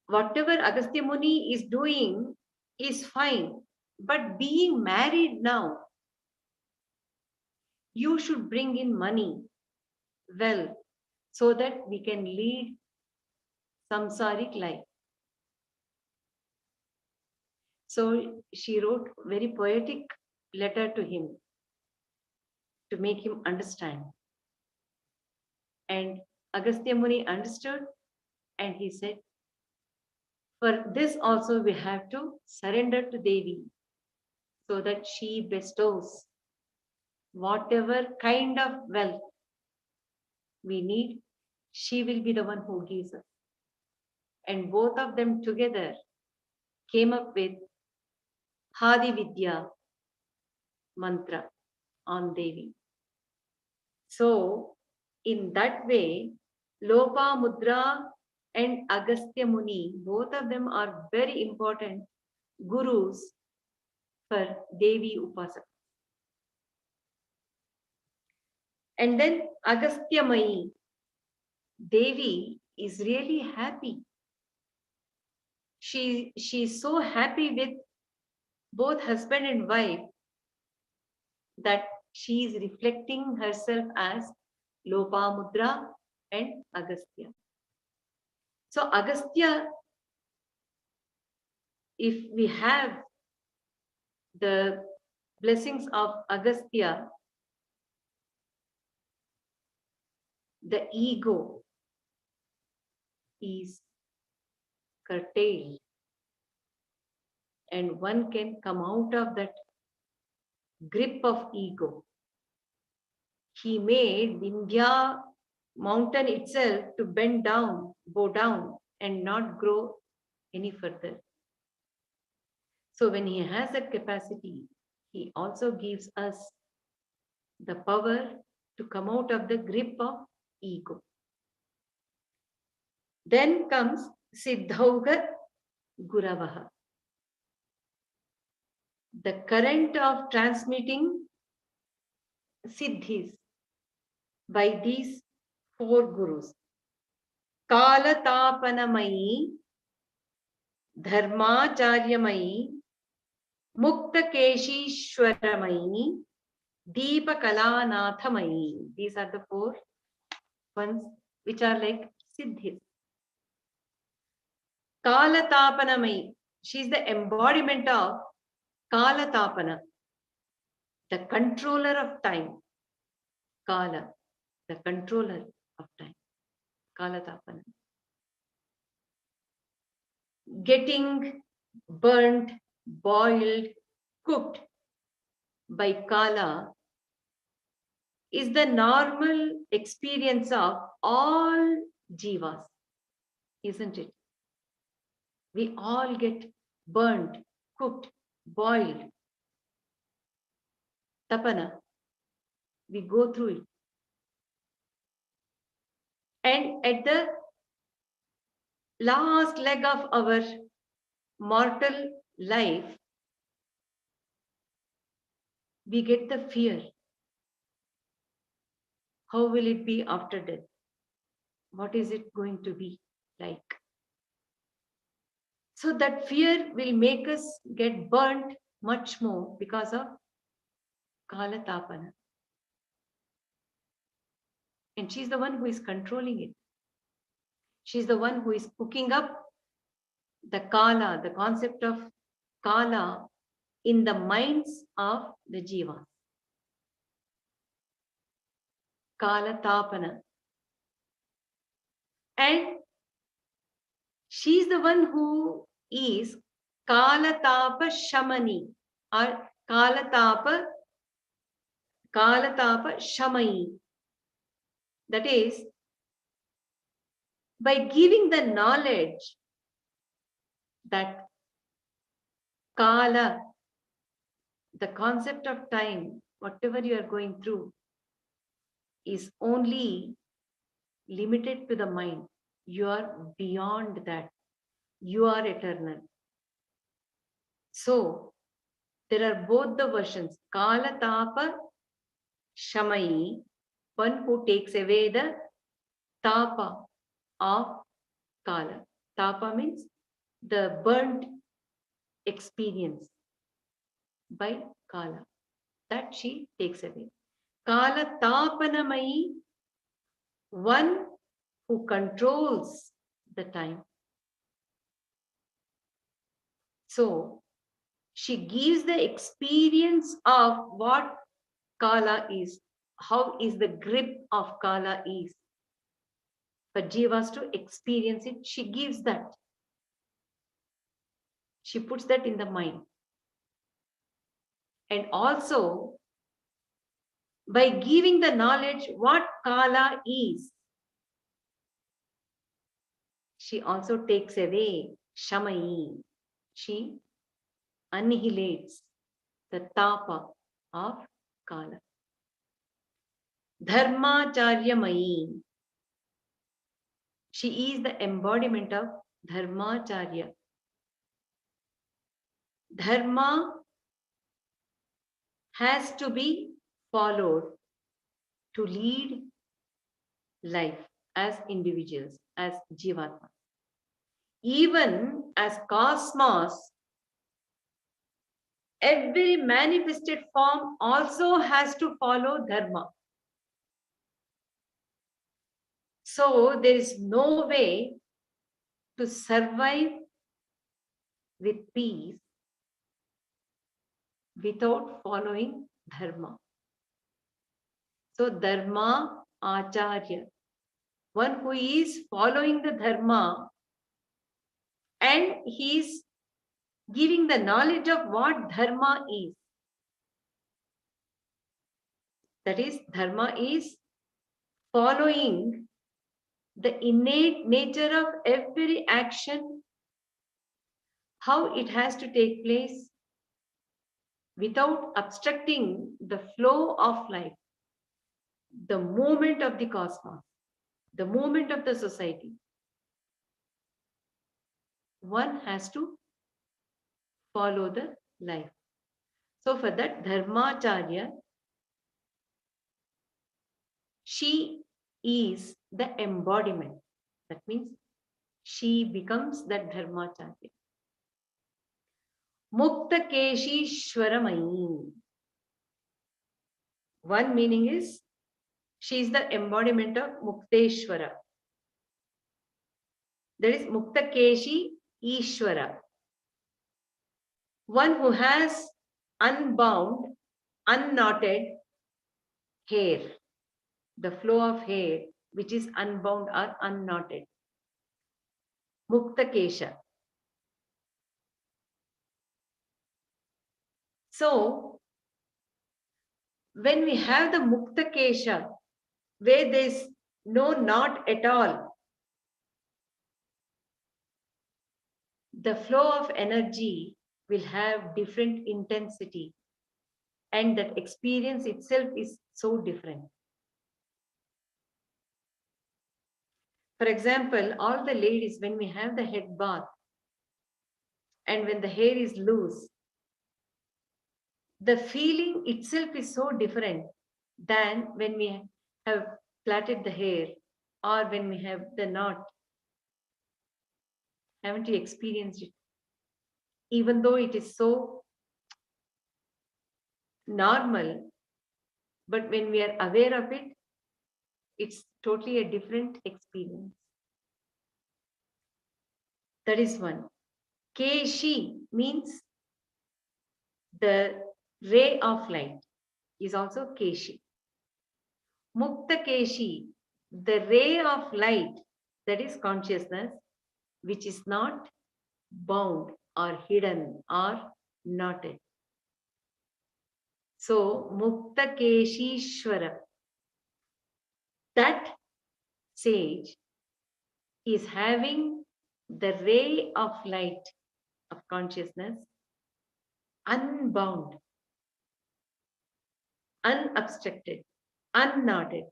whatever Agastya Muni is doing is fine. But being married now, you should bring in money, wealth, so that we can lead samsaric life. So she wrote very poetic letter to him to make him understand. And Agastya Muni understood, and he said, for this also we have to surrender to Devi so that she bestows whatever kind of wealth we need, she will be the one who gives us. And both of them together came up with Hadi Vidya mantra on Devi. So, in that way, Lopa Mudra and Agastya Muni, both of them are very important gurus for Devi Upasaka. And then Agastya Mai, Devi is really happy. She's so happy with both husband and wife that she is reflecting herself as Lopa Mudra and Agastya. So Agastya, if we have the blessings of Agastya, the ego is curtailed and one can come out of that grip of ego. He made Vindhya mountain itself to bend down, bow down, and not grow any further. So when he has that capacity, he also gives us the power to come out of the grip of ego. Then comes Siddhauga Guravaha, the current of transmitting siddhis by these four gurus. Kalatapanamayi, Dharmacharyamayi, Muktakeshishwaramayi, Deepakalanathamai. These are the four ones which are like Siddhis. Kalatapanamai. She is the embodiment of Kalatapana, the controller of time. Kala, the controller of time. Kalatapana. Getting burnt, boiled, cooked by Kala is the normal experience of all jivas, isn't it? We all get burnt, cooked, boiled. Tapana. We go through it. And at the last leg of our mortal life, we get the fear. How will it be after death? What is it going to be like? So that fear will make us get burnt much more because of Kalatapana. And she's the one who is controlling it. She's the one who is cooking up the Kala, the concept of Kala in the minds of the Jiva. Kalatapana. And she's the one who is Kalatapa Shamani or Kalatapa Shamai. That is, by giving the knowledge that Kala, the concept of time, whatever you are going through, is only limited to the mind. You are beyond that. You are eternal. So, there are both the versions. Kalatapa Shamai, one who takes away the tapa of Kala. Tapa means the burnt experience by Kala. That she takes away. Kala Tapanamai, one who controls the time. So, she gives the experience of what Kala is, how is the grip of Kala is. For Jivas to experience it, she gives that. She puts that in the mind. And also, by giving the knowledge what Kala is, she also takes away Shamai. She annihilates the tapa of Kala. Dharmacharyamayi. She is the embodiment of Dharmacharya. Dharma has to be followed to lead life as individuals, as Jivatma. Even as cosmos, every manifested form also has to follow Dharma. So there is no way to survive with peace without following Dharma. So Dharma Acharya, one who is following the Dharma and he is giving the knowledge of what Dharma is. That is, Dharma is following the innate nature of every action, how it has to take place without obstructing the flow of life, the movement of the cosmos, the movement of the society. One has to follow the life. So for that, Dharmacharya, she is the embodiment. That means she becomes that Dharmacharya. Mukta Keshi Shwaramayi. One meaning is she is the embodiment of Mukteshwara. That is Mukta Keshi Ishwara. One who has unbound, unknotted hair. The flow of hair which is unbound or unknotted. Mukta Kesha. So, when we have the Mukta Kesha, where there is no knot at all, the flow of energy will have different intensity, and that experience itself is so different. For example, all the ladies, when we have the head bath and when the hair is loose, the feeling itself is so different than when we have plaited the hair or when we have the knot. Haven't you experienced it? Even though it is so normal, but when we are aware of it, it's totally a different experience. That is one. Keshi means the ray of light is also Keshi. Mukta Keshi, the ray of light, that is consciousness, which is not bound or hidden or knotted. So, Mukta Keshishwara, that sage is having the ray of light of consciousness unbound, unobstructed, unknotted.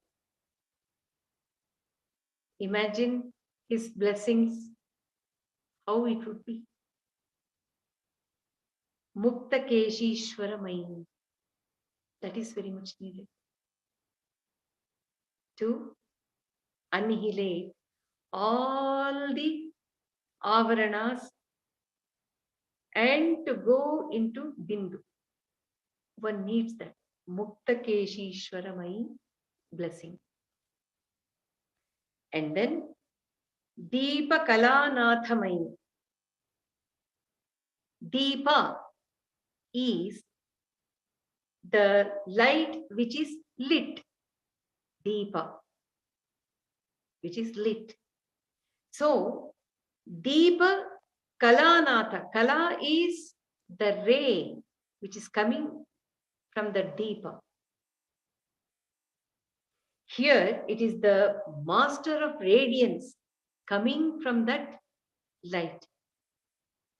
Imagine his blessings, how it would be. Mukta Keshishwaramai. That is very much needed to annihilate all the avaranas and to go into Bindu. One needs that Mukta Keshishwaramai blessing. And then Deepa Kalanathamai. Deepa is the light which is lit. Deepa, which is lit. So, Deepa Kalanatha. Kala is the ray which is coming from the Deepa. Here it is the master of radiance coming from that light.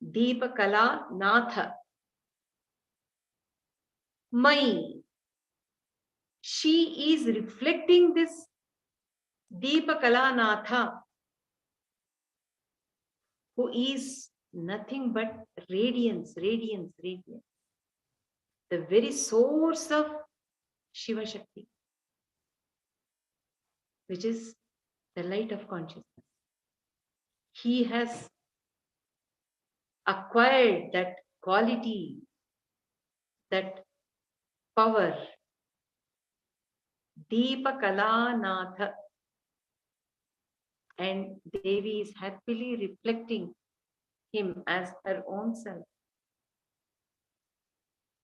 Deepa Kala Natha. Mai. She is reflecting this Deepa Kala Natha, who is nothing but radiance, radiance, radiance. The very source of Shivashakti, which is the light of consciousness. He has acquired that quality, that power. Deepa Kalanatha. And Devi is happily reflecting him as her own self.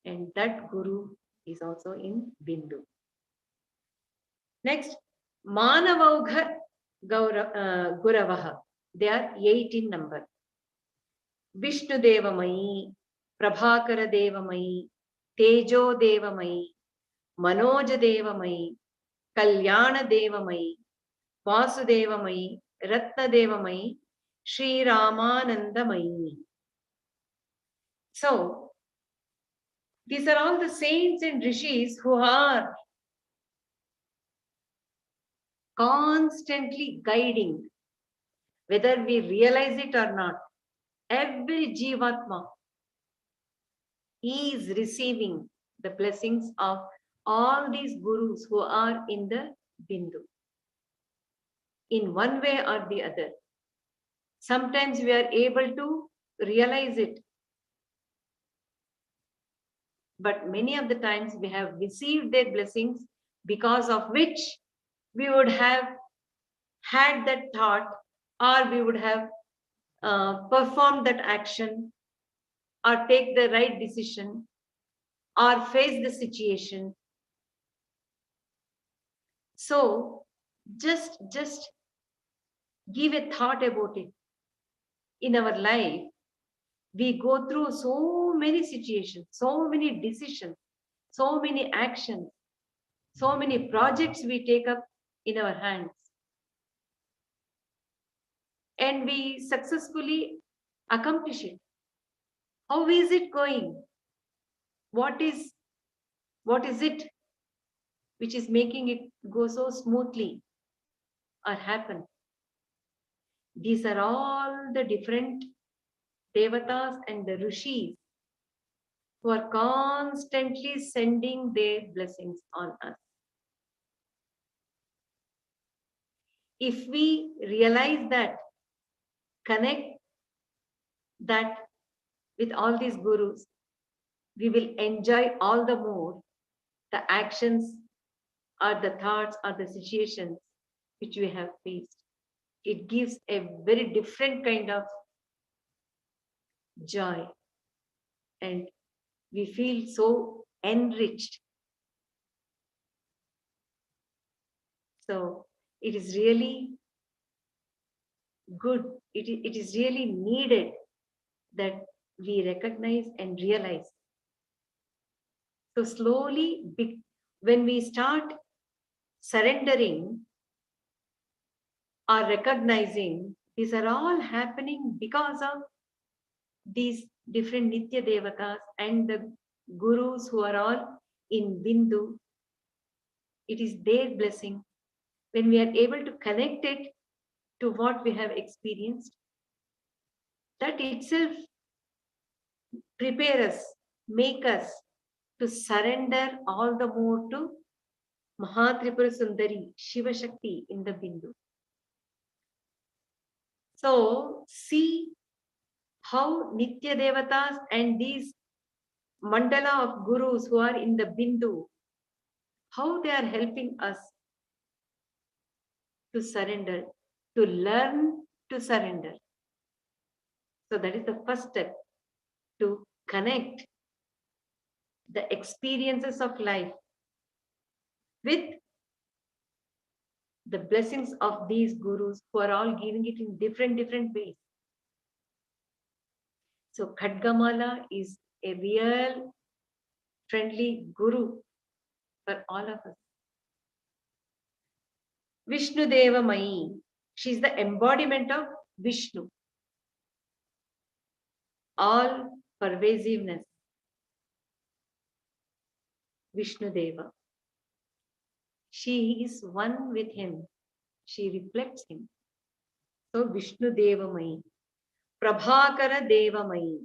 And that Guru is also in Bindu. Next, Manavaugha Guravaha. They are 8 in number. Vishnu Devamai, Prabhakara Devamai, Tejo Devamai, Manoja Devamai, Kalyana Devamai, Vasudevamai, Ratna Devamai, Sri Ramanandamai. So, these are all the saints and rishis who are constantly guiding, whether we realize it or not. Every Jivatma is receiving the blessings of all these gurus who are in the Bindu, in one way or the other. Sometimes we are able to realize it. But many of the times we have received their blessings, because of which we would have had that thought, or we would have performed that action, or take the right decision, or face the situation. So just give a thought about it. In our life, we go through so many situations, so many decisions, so many actions, so many projects we take up in our hands, and we successfully accomplish it. How is it going? What is it which is making it go so smoothly or happen? These are all the different devatas and the rishis who are constantly sending their blessings on us. If we realize that, connect that with all these gurus, we will enjoy all the more the actions or the thoughts or the situations which we have faced. It gives a very different kind of joy, and we feel so enriched. So it is really good. It is really needed that we recognize and realize. So slowly, when we start surrendering or recognizing, these are all happening because of these different Nitya Devatas and the gurus who are all in Bindu. It is their blessing. When we are able to connect it to what we have experienced, that itself prepare us, make us to surrender all the more to Mahatripura Sundari, Shivashakti in the Bindu. So see how Nitya Devatas and these mandala of gurus who are in the Bindu, how they are helping us to surrender, to learn to surrender. So that is the first step, to connect the experiences of life with the blessings of these gurus who are all giving it in different ways. So Khadgamala is a real friendly guru for all of us. Vishnu Deva Mai, she is the embodiment of Vishnu, all pervasiveness. Vishnu Deva. She is one with him. She reflects him. So Vishnu Deva Mai. Prabhakara Deva Mai.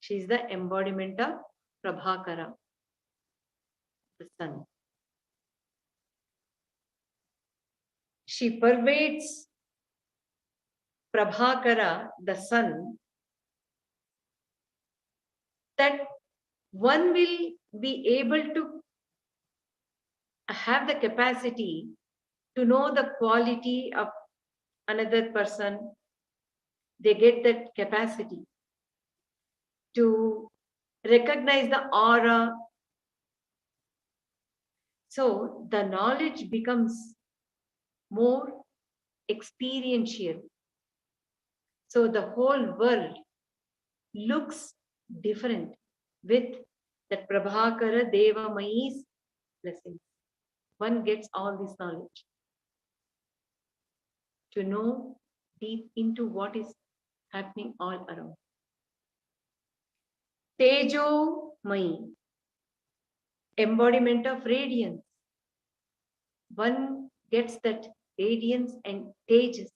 She is the embodiment of Prabhakara, the sun. She pervades Prabhakara, the sun, that one will be able to have the capacity to know the quality of another person. They get that capacity to recognize the aura. So the knowledge becomes more experiential. So the whole world looks different with that Prabhakara Deva Mai's blessings. One gets all this knowledge to know deep into what is happening all around. Tejo Mai, embodiment of radiance. One gets that radiance and tejas.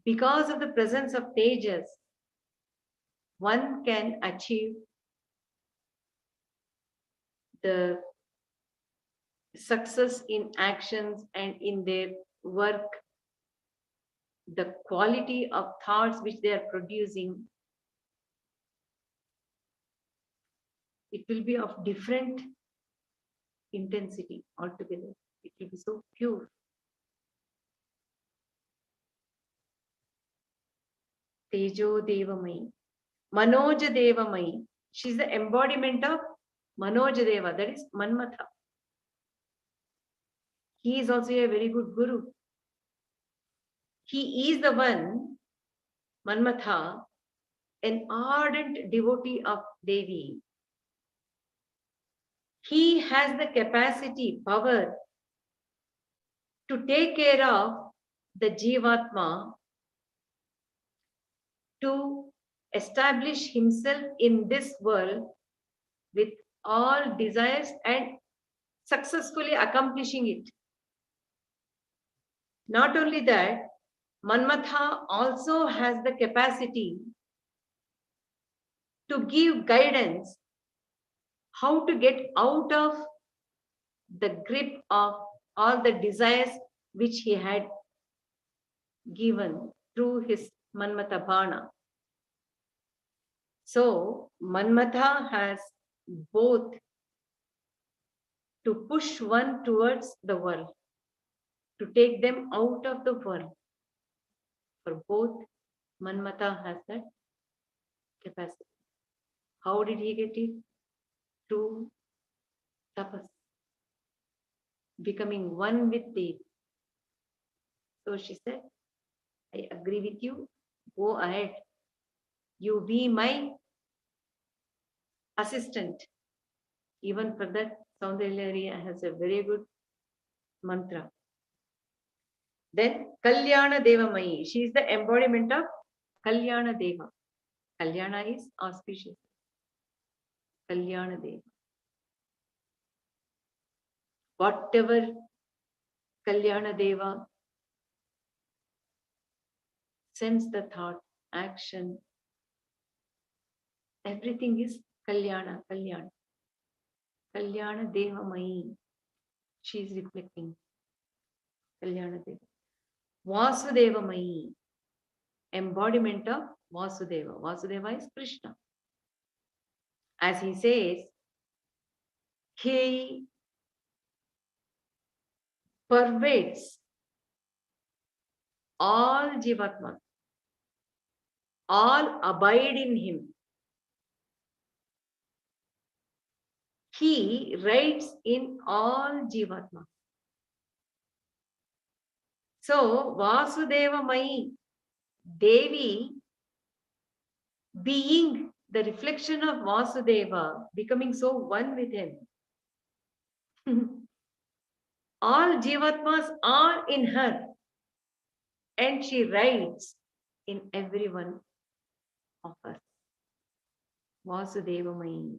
Because of the presence of tejas, one can achieve the success in actions and in their work, the quality of thoughts which they are producing. it will be of different intensity altogether. It will be so pure. Tejo Devamai, Manoja Devamai. She's the embodiment of Manoja Deva, that is Manmatha. He is also a very good guru. He is the one, Manmatha, an ardent devotee of Devi. He has the capacity, power to take care of the Jivatma, to establish himself in this world with all desires and successfully accomplishing it. Not only that, Manmatha also has the capacity to give guidance how to get out of the grip of all the desires which he had given through his Manmatha Bana. So, Manmatha has both to push one towards the world, to take them out of the world. For both, Manmatha has that capacity. How did he get it? Through tapas, becoming one with Devi. So she said, I agree with you. Go ahead. You be my assistant. Even for that, Soundarya has a very good mantra. Then Kalyana Devamai. She is the embodiment of Kalyana Deva. Kalyana is auspicious. Kalyana Deva. Whatever Kalyana Deva sends the thought, action, everything is Kalyana, Kalyana. Kalyana Devamai. She is reflecting Kalyana Deva. Vasudevamai. Embodiment of Vasudeva. Vasudeva is Krishna. As he says, he pervades all Jivatmas. All abide in him. He rides in all Jivatmas. So, Vasudeva Mai, Devi, being the reflection of Vasudeva, becoming so one with him. All Jivatmas are in her, and she rides in every one of us. Vasudeva Mai.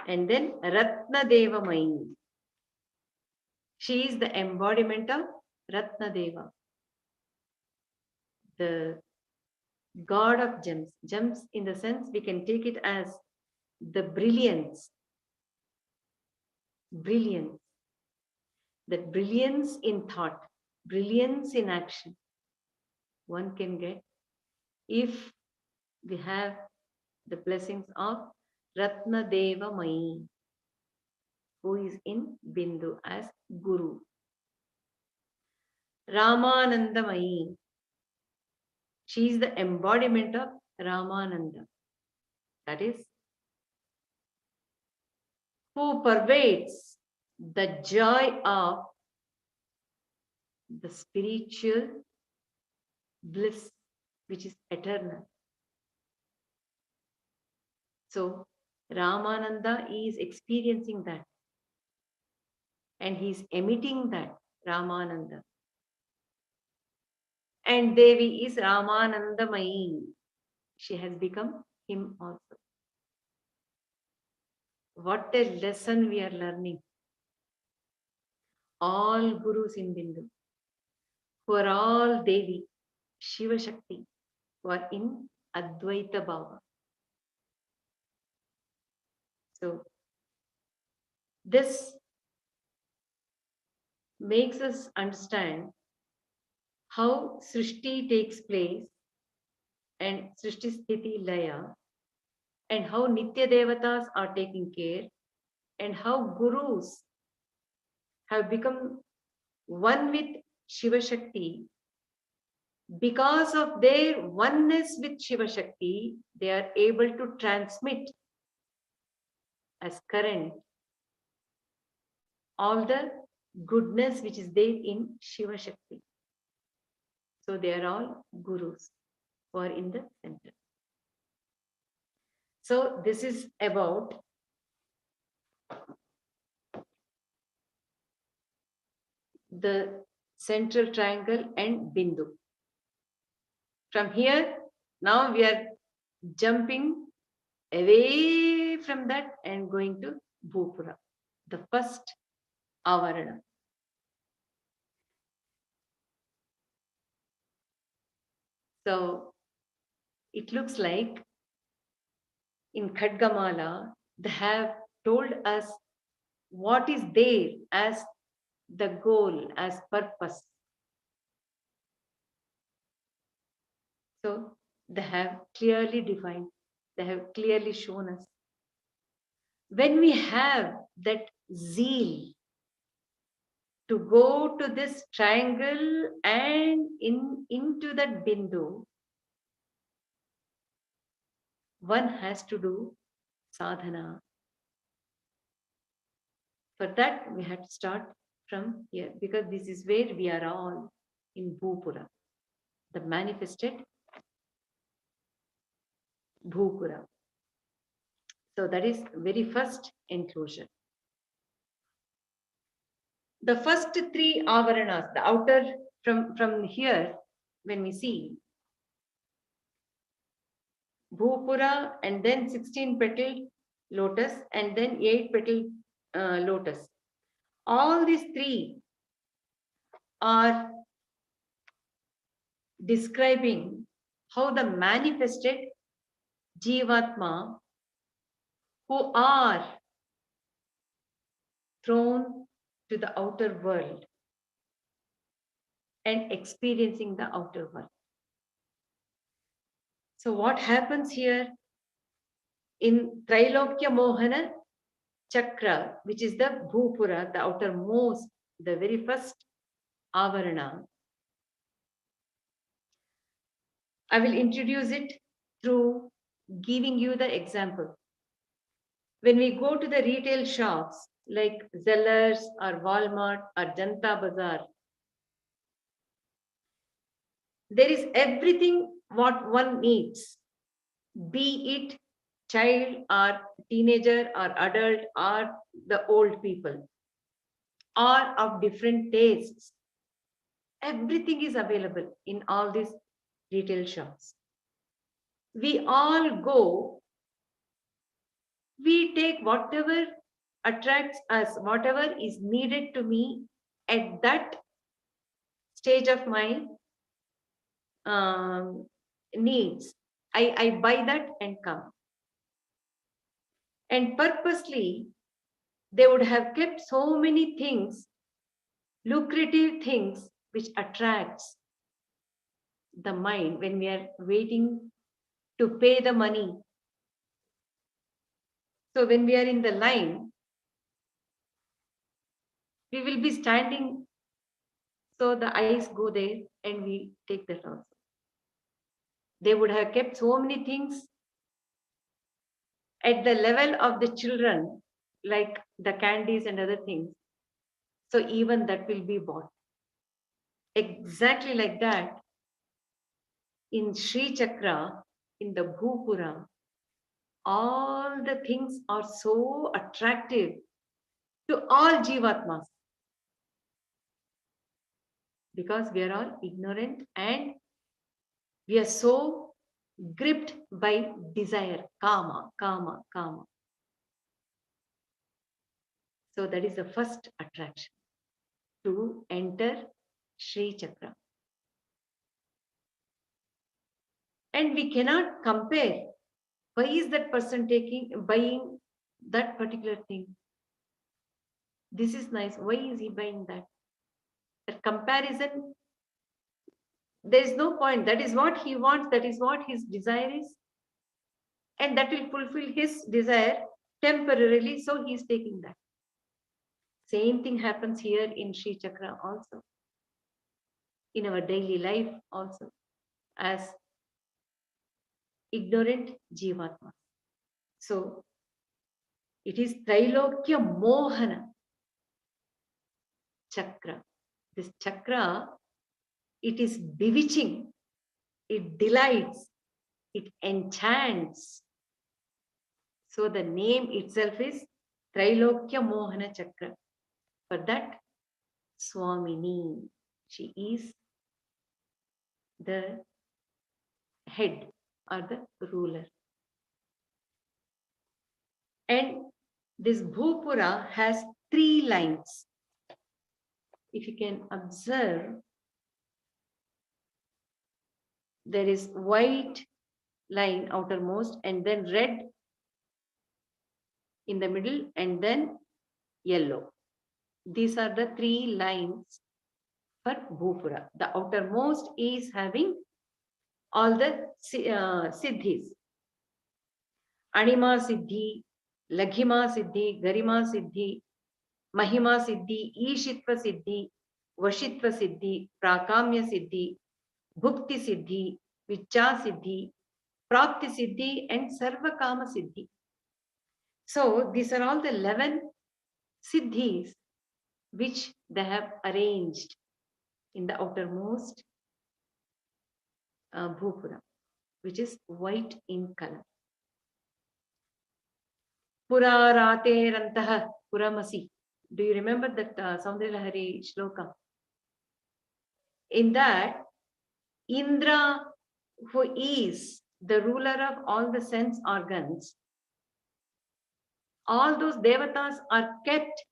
And then Ratna Deva Mai. She is the embodiment of Ratna Deva, the god of gems. Gems, in the sense, we can take it as the brilliance. Brilliance. That brilliance in thought, brilliance in action, one can get if we have the blessings of Ratna Deva Mai, who is in Bindu as Guru. Ramananda Mai. She is the embodiment of Ramananda. That is, who pervades the joy of the spiritual bliss, which is eternal. So, Ramananda is experiencing that. And he is emitting that, Ramananda. And Devi is Ramanandamayi. She has become him also. What a lesson we are learning. All gurus in Bindu, who are all Devi, Shivashakti, who are in Advaita Bhava. So, this makes us understand how Srishti takes place and Srishti Sthiti Laya, and how Nitya Devatas are taking care, and how gurus have become one with Shivashakti. Because of their oneness with Shivashakti, they are able to transmit as current all the goodness which is there in Shivashakti. So they are all gurus who are in the center. So this is about the central triangle and Bindu. From here, now we are jumping away from that and going to Bhupura, the first avarana. So it looks like in Khadgamala, they have told us what is there as the goal, as purpose. So they have clearly defined, they have clearly shown us. When we have that zeal to go to this triangle and into that bindu, one has to do sadhana. For that, we have to start from here because this is where we are all in Bhupura, the manifested Bhupura. So that is very first enclosure. The first three avaranas, the outer from here, when we see Bhupura and then 16 petal lotus and then 8 petal lotus. All these three are describing how the manifested Jivatma who are thrown to the outer world and experiencing the outer world. So what happens here in Trailokya Mohana Chakra, which is the Bhupura, the outermost, the very first avarana. I will introduce it through giving you the example. When we go to the retail shops like Zellers or Walmart or Janta Bazaar, there is everything what one needs, be it child or teenager or adult or the old people, or of different tastes. Everything is available in all these retail shops. We all go, we take whatever attracts us, whatever is needed to me at that stage of my needs. I buy that and come. And purposely, they would have kept so many things, lucrative things, which attracts the mind when we are waiting to pay the money. So when we are in the line, we will be standing, so the eyes go there and we take that also. They would have kept so many things at the level of the children, like the candies and other things. So even that will be bought. Exactly like that, in Srichakra, in the Bhupura, all the things are so attractive to all Jivatmas because we are all ignorant and we are so gripped by desire, kama, kama, kama. So that is the first attraction to enter Sri Chakra. And we cannot compare. Why is that person buying that particular thing? This is nice. Why is he buying that? That comparison, there is no point. That is what he wants. That is what his desire is. and that will fulfill his desire temporarily, so he is taking that. Same thing happens here in Srichakra also, in our daily life also, as ignorant Jivatma. So it is Trailokya Mohana Chakra. This chakra, it is bewitching, it delights, it enchants. So the name itself is Trailokya Mohana Chakra. For that, Swamini, she is the head or the ruler. And this Bhupura has 3 lines. If you can observe, there is white line outermost, and then red in the middle, and then yellow. These are the 3 lines for Bhupura. The outermost is having all the siddhis. Anima siddhi, Laghima siddhi, Garima siddhi, Mahima siddhi, Ishitva siddhi, Vashitva siddhi, Prakamya siddhi, Bhukti siddhi, Vichya siddhi, Prapti siddhi, and Sarvakama siddhi. So these are all the 11 siddhis which they have arranged in the outermost Bhupura, which is white in color. Puraraterantaha Puramasi. Do you remember that Saundaryalahari shloka? In that, Indra, who is the ruler of all the sense organs, all those devatas are kept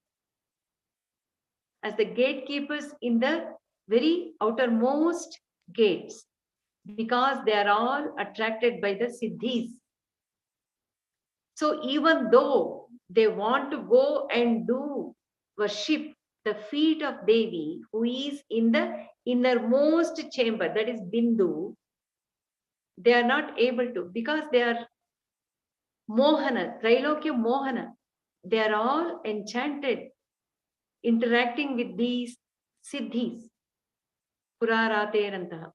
as the gatekeepers in the very outermost gates, because they are all attracted by the siddhis. So even though they want to go and do worship the feet of Devi, who is in the innermost chamber, that is Bindu, they are not able to, because they are Mohana, Trailokya Mohana. They are all enchanted, interacting with these siddhis. Puraraterantaha.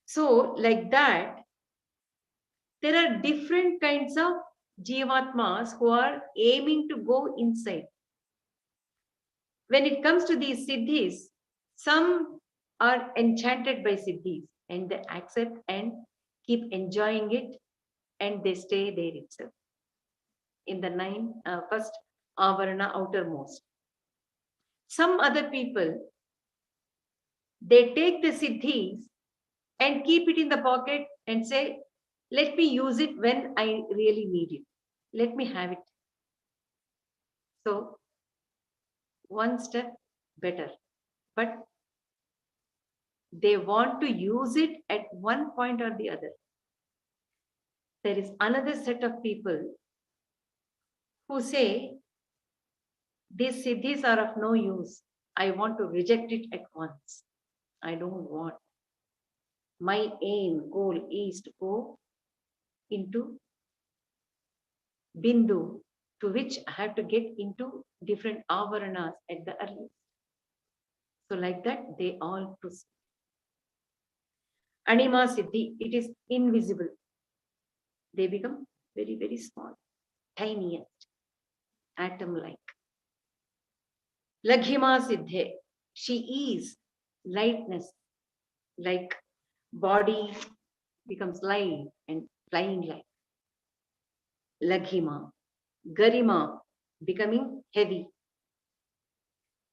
So, like that, there are different kinds of Jivatmas who are aiming to go inside. When it comes to these siddhis, some are enchanted by siddhis and they accept and keep enjoying it, and they stay there itself in the first avarana outermost. Some other people, they take the siddhis and keep it in the pocket and say, let me use it when I really need it. Let me have it. So, one step better. But they want to use it at one point or the other. There is another set of people who say, these siddhis are of no use. I want to reject it at once. I don't want. My aim, goal is to go into Bindu, to which I have to get into different avaranas at the earliest. So like that, they all proceed. Anima Siddhi, it is invisible. They become very, very small, tiniest, atom-like. Laghima Siddhe, she is lightness, like body becomes light and flying like. Laghima. Garima, becoming heavy.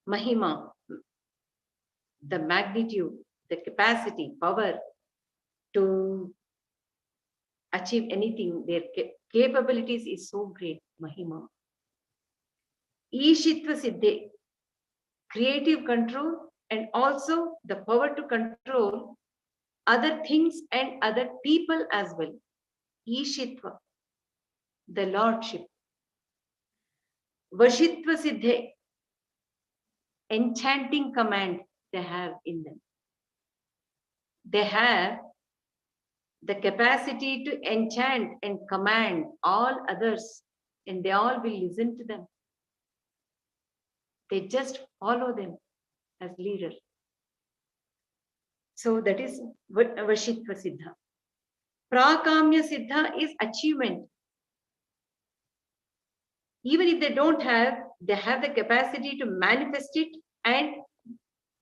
Mahima, the magnitude, the capacity, power to achieve anything, their capabilities is so great. Mahima. Ishitva Siddhe, creative control, and also the power to control other things and other people as well. Ishitva, the lordship. Vashitva Siddhe, enchanting command they have in them. They have the capacity to enchant and command all others, and they all will listen to them. They just follow them as leader. So that is Vashitva Siddha. Prakamya Siddha is achievement. Even if they don't have, they have the capacity to manifest it and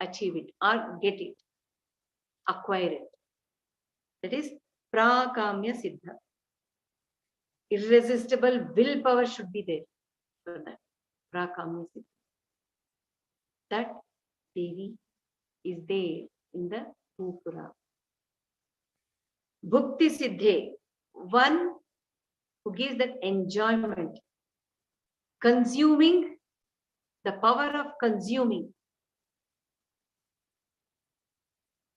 achieve it or get it, acquire it. That is Prakamya Siddha. Irresistible willpower should be there for that. Prakamya Siddha. That Devi is there in the Bhupura. Bhukti Siddhe, one who gives that enjoyment, consuming, the power of consuming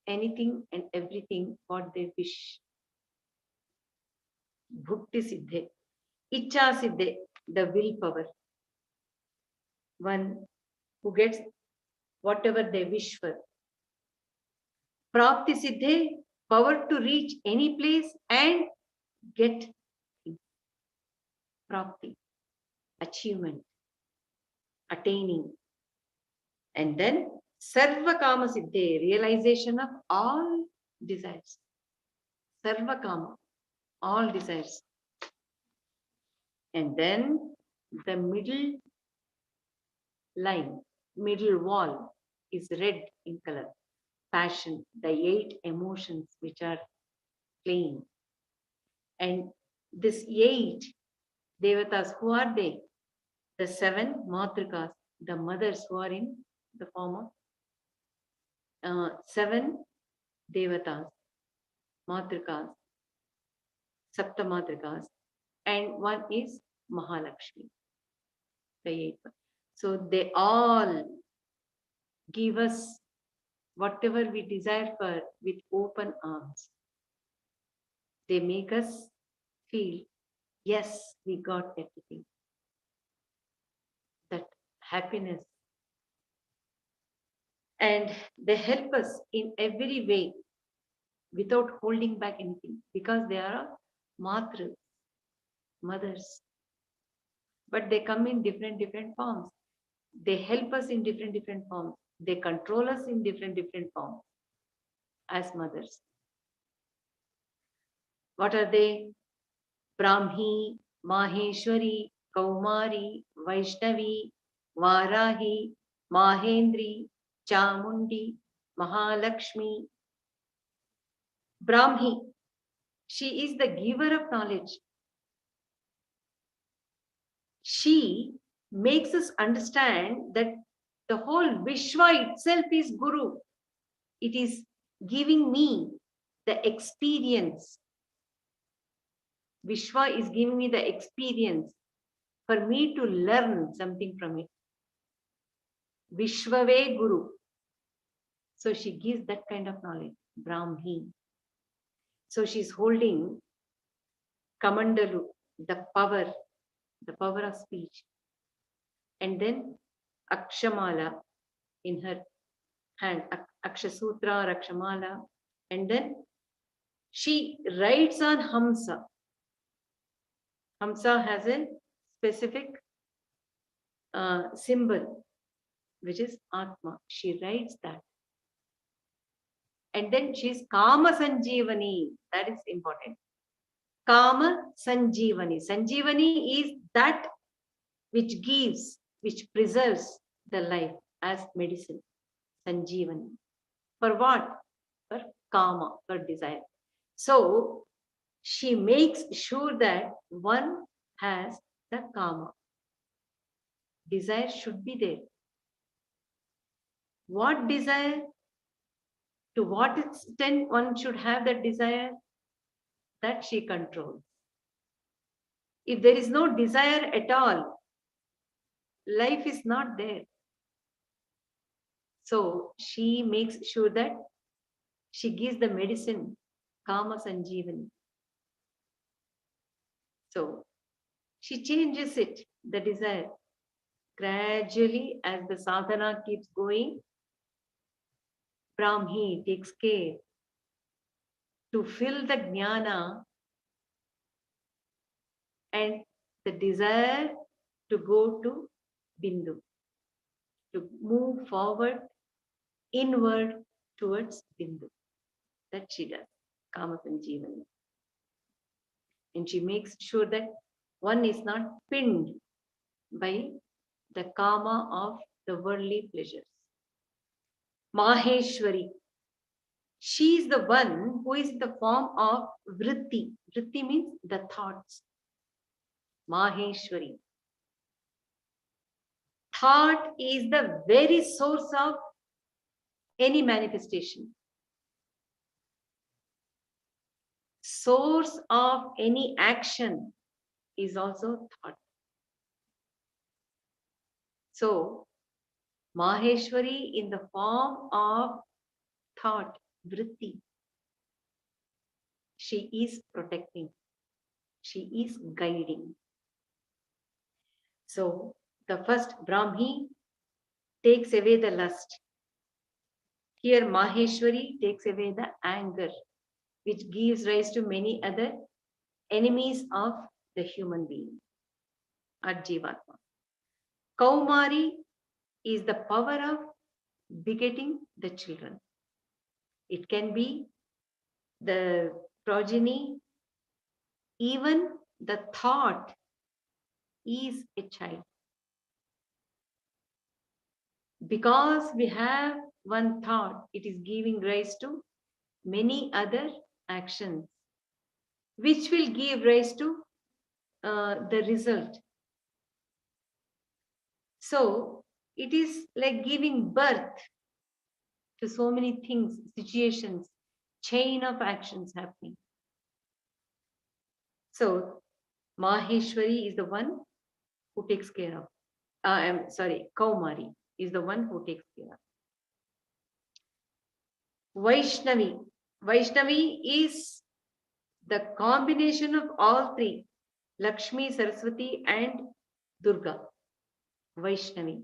anything and everything what they wish. Bhukti Siddhe. Icha Siddhe, the willpower. One who gets whatever they wish for. Prapti Siddhe, power to reach any place and get things. Prapti, achievement, attaining. And then Sarva Kama Siddhe, realization of all desires. Sarva Kama, all desires. And then the middle line, middle wall is red in color. Passion, the 8 emotions which are playing. And this 8 Devatas, who are they? The 7 Matrikas, the mothers who are in the form of 7 Devatas, Matrikas, Sapta Matrikas, and one is Mahalakshmi, the 8. So they all give us whatever we desire for with open arms. They make us feel, yes, we got everything. That happiness. And they help us in every way without holding back anything, because they are matras, mothers. But they come in different forms. They help us in different forms. They control us in different forms as mothers. What are they? Brahmi, Maheshwari, Kaumari, Vaishnavi, Varahi, Mahendri, Chamundi, Mahalakshmi. Brahmi, she is the giver of knowledge. She makes us understand that the whole Vishwa itself is Guru. It is giving me the experience. Vishwa is giving me the experience for me to learn something from it. Vishwave Guru. So she gives that kind of knowledge, Brahmi. So she's holding Kamandalu, the power of speech. And then Akshamala in her hand, Akshasutra or Akshamala. And then she writes on Hamsa. Hamsa has a specific symbol, which is Atma. She writes that. And then she's Kama Sanjeevani. That is important. Kama Sanjeevani. Sanjeevani is that which gives, which preserves the life as medicine. Sanjeevani. For what? For Kama, for desire. So she makes sure that one has the Kama. Desire should be there. What desire? To what extent one should have that desire? That she controls. If there is no desire at all, life is not there. So she makes sure that she gives the medicine, Kama Sanjeevani. So she changes it, the desire. Gradually, as the sadhana keeps going, Brahmi takes care to fill the jnana and the desire to go to Bindu, to move forward, inward towards Bindu. That she does, Kama Sanjeevani. And she makes sure that one is not pinned by the karma of the worldly pleasures. Maheshwari. She is the one who is in the form of vritti. Vritti means the thoughts. Maheshwari. Thought is the very source of any manifestation. Source of any action is also thought. So, Maheshwari in the form of thought, vritti, she is protecting, she is guiding. So, the first Brahmi takes away the lust. Here, Maheshwari takes away the anger, which gives rise to many other enemies of the human being, or Jivatma. Kaumari is the power of begetting the children. It can be the progeny, even the thought is a child. Because we have one thought, it is giving rise to many other actions, which will give rise to the result. So it is like giving birth to so many things, situations, chain of actions happening. So Maheshwari is the one who takes care of. Kaumari is the one who takes care of. Vaishnavi. Vaishnavi is the combination of all three, Lakshmi, Saraswati, and Durga. Vaishnavi.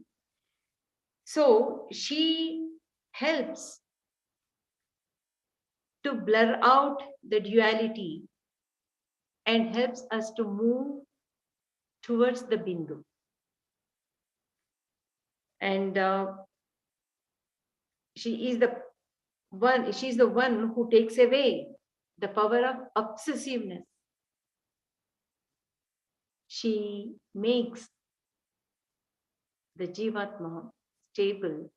So she helps to blur out the duality and helps us to move towards the Bindu. And she is the one who takes away the power of obsessiveness. She makes the Jivatma stable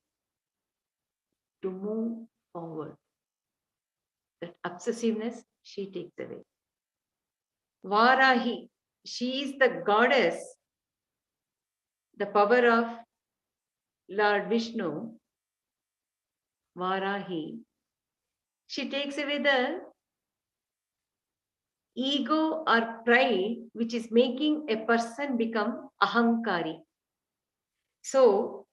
to move forward. That obsessiveness she takes away. Varahi, she is the goddess, the power of Lord Vishnu. Varahi, she takes away the ego or pride which is making a person become ahankari. So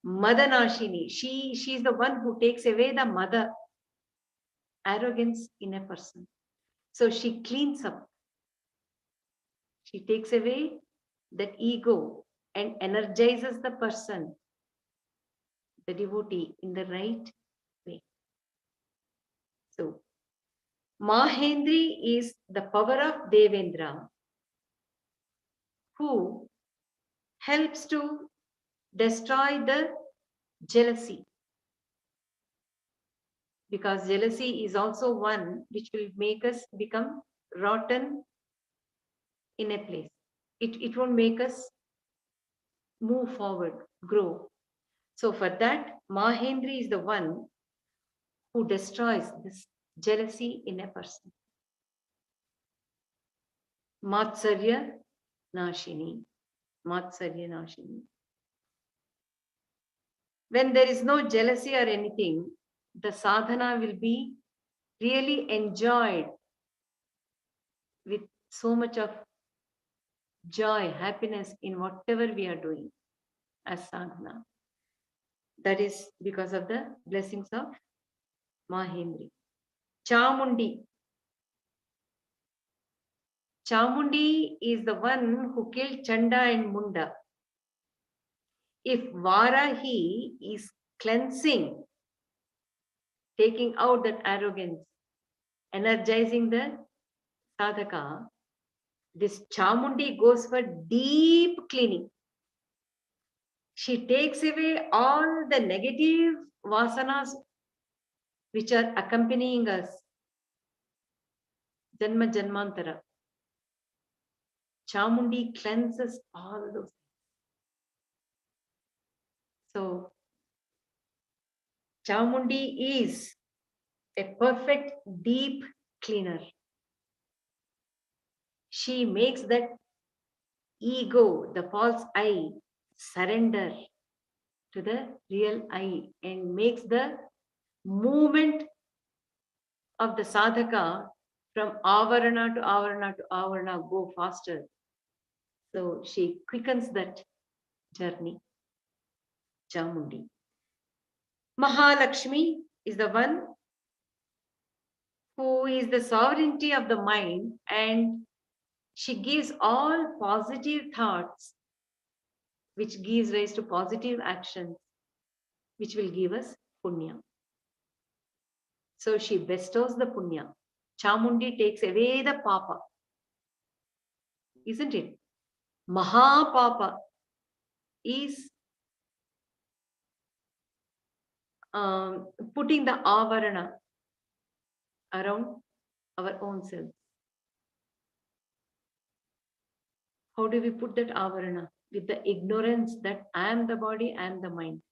Madanashini, she is the one who takes away the mother arrogance in a person. So she cleans up. She takes away that ego and energizes the person, the devotee, in the right way. So Mahendri is the power of Devendra, who helps to destroy the jealousy. Because jealousy is also one which will make us become rotten in a place. It won't make us move forward, grow. So for that, Mahendri is the one who destroys this jealousy in a person. Matsarya Nashini. Matsarya Nashini. When there is no jealousy or anything, the sadhana will be really enjoyed with so much of joy, happiness in whatever we are doing as sadhana. That is because of the blessings of Mahendri. Chamundi. Chamundi is the one who killed Chanda and Munda. If Varahi is cleansing, taking out that arrogance, energizing the sadhaka, this Chamundi goes for deep cleaning. She takes away all the negative vasanas which are accompanying us. Janma Janmantara. Chamundi cleanses all those. So, Chamundi is a perfect deep cleaner. She makes that ego, the false I, surrender to the real I and makes the movement of the sadhaka from avarana to avarana to avarana go faster. So she quickens that journey. Chamundi. Mahalakshmi is the one who is the sovereignty of the mind, and she gives all positive thoughts, which gives rise to positive actions, which will give us punya. So she bestows the punya. Chamundi takes away the papa. Isn't it? Mahapapa is putting the avarana around our own self. How do we put that avarana? With the ignorance that I am the body, I am the mind.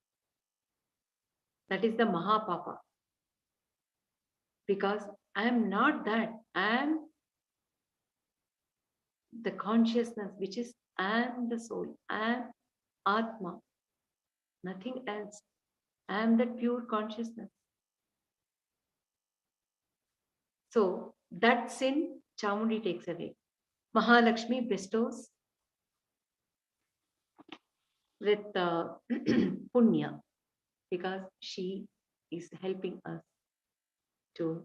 That is the Mahapapa. Because I am not that. I am the consciousness, which is I am the soul. I am Atma. Nothing else. I am that pure consciousness. So that sin Chamundi takes away. Mahalakshmi bestows with punya, because she is helping us to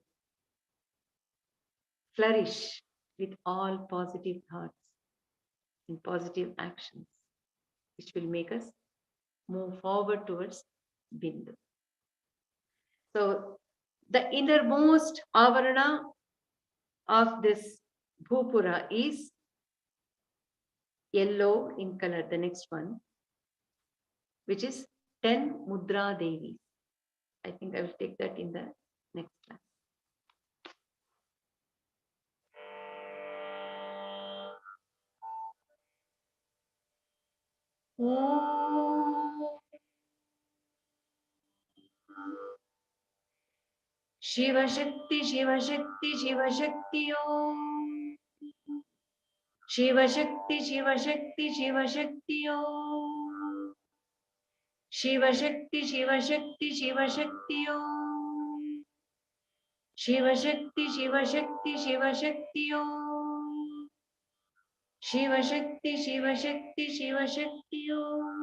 flourish with all positive thoughts and positive actions, which will make us move forward towards Bindu. So the innermost avarana of this Bhupura is yellow in color, the next one, which is 10 Mudra Devis. I think I will take that in the next class. Shivashakti, Shivashakti, Shivashakti Om. Shivashakti, Shivashakti, Shivashakti Om. Shivashakti, Shivashakti, Shivashakti Om. Shivashakti, Shivashakti, Shivashakti Om. Shivashakti, Shivashakti, Shivashakti Om.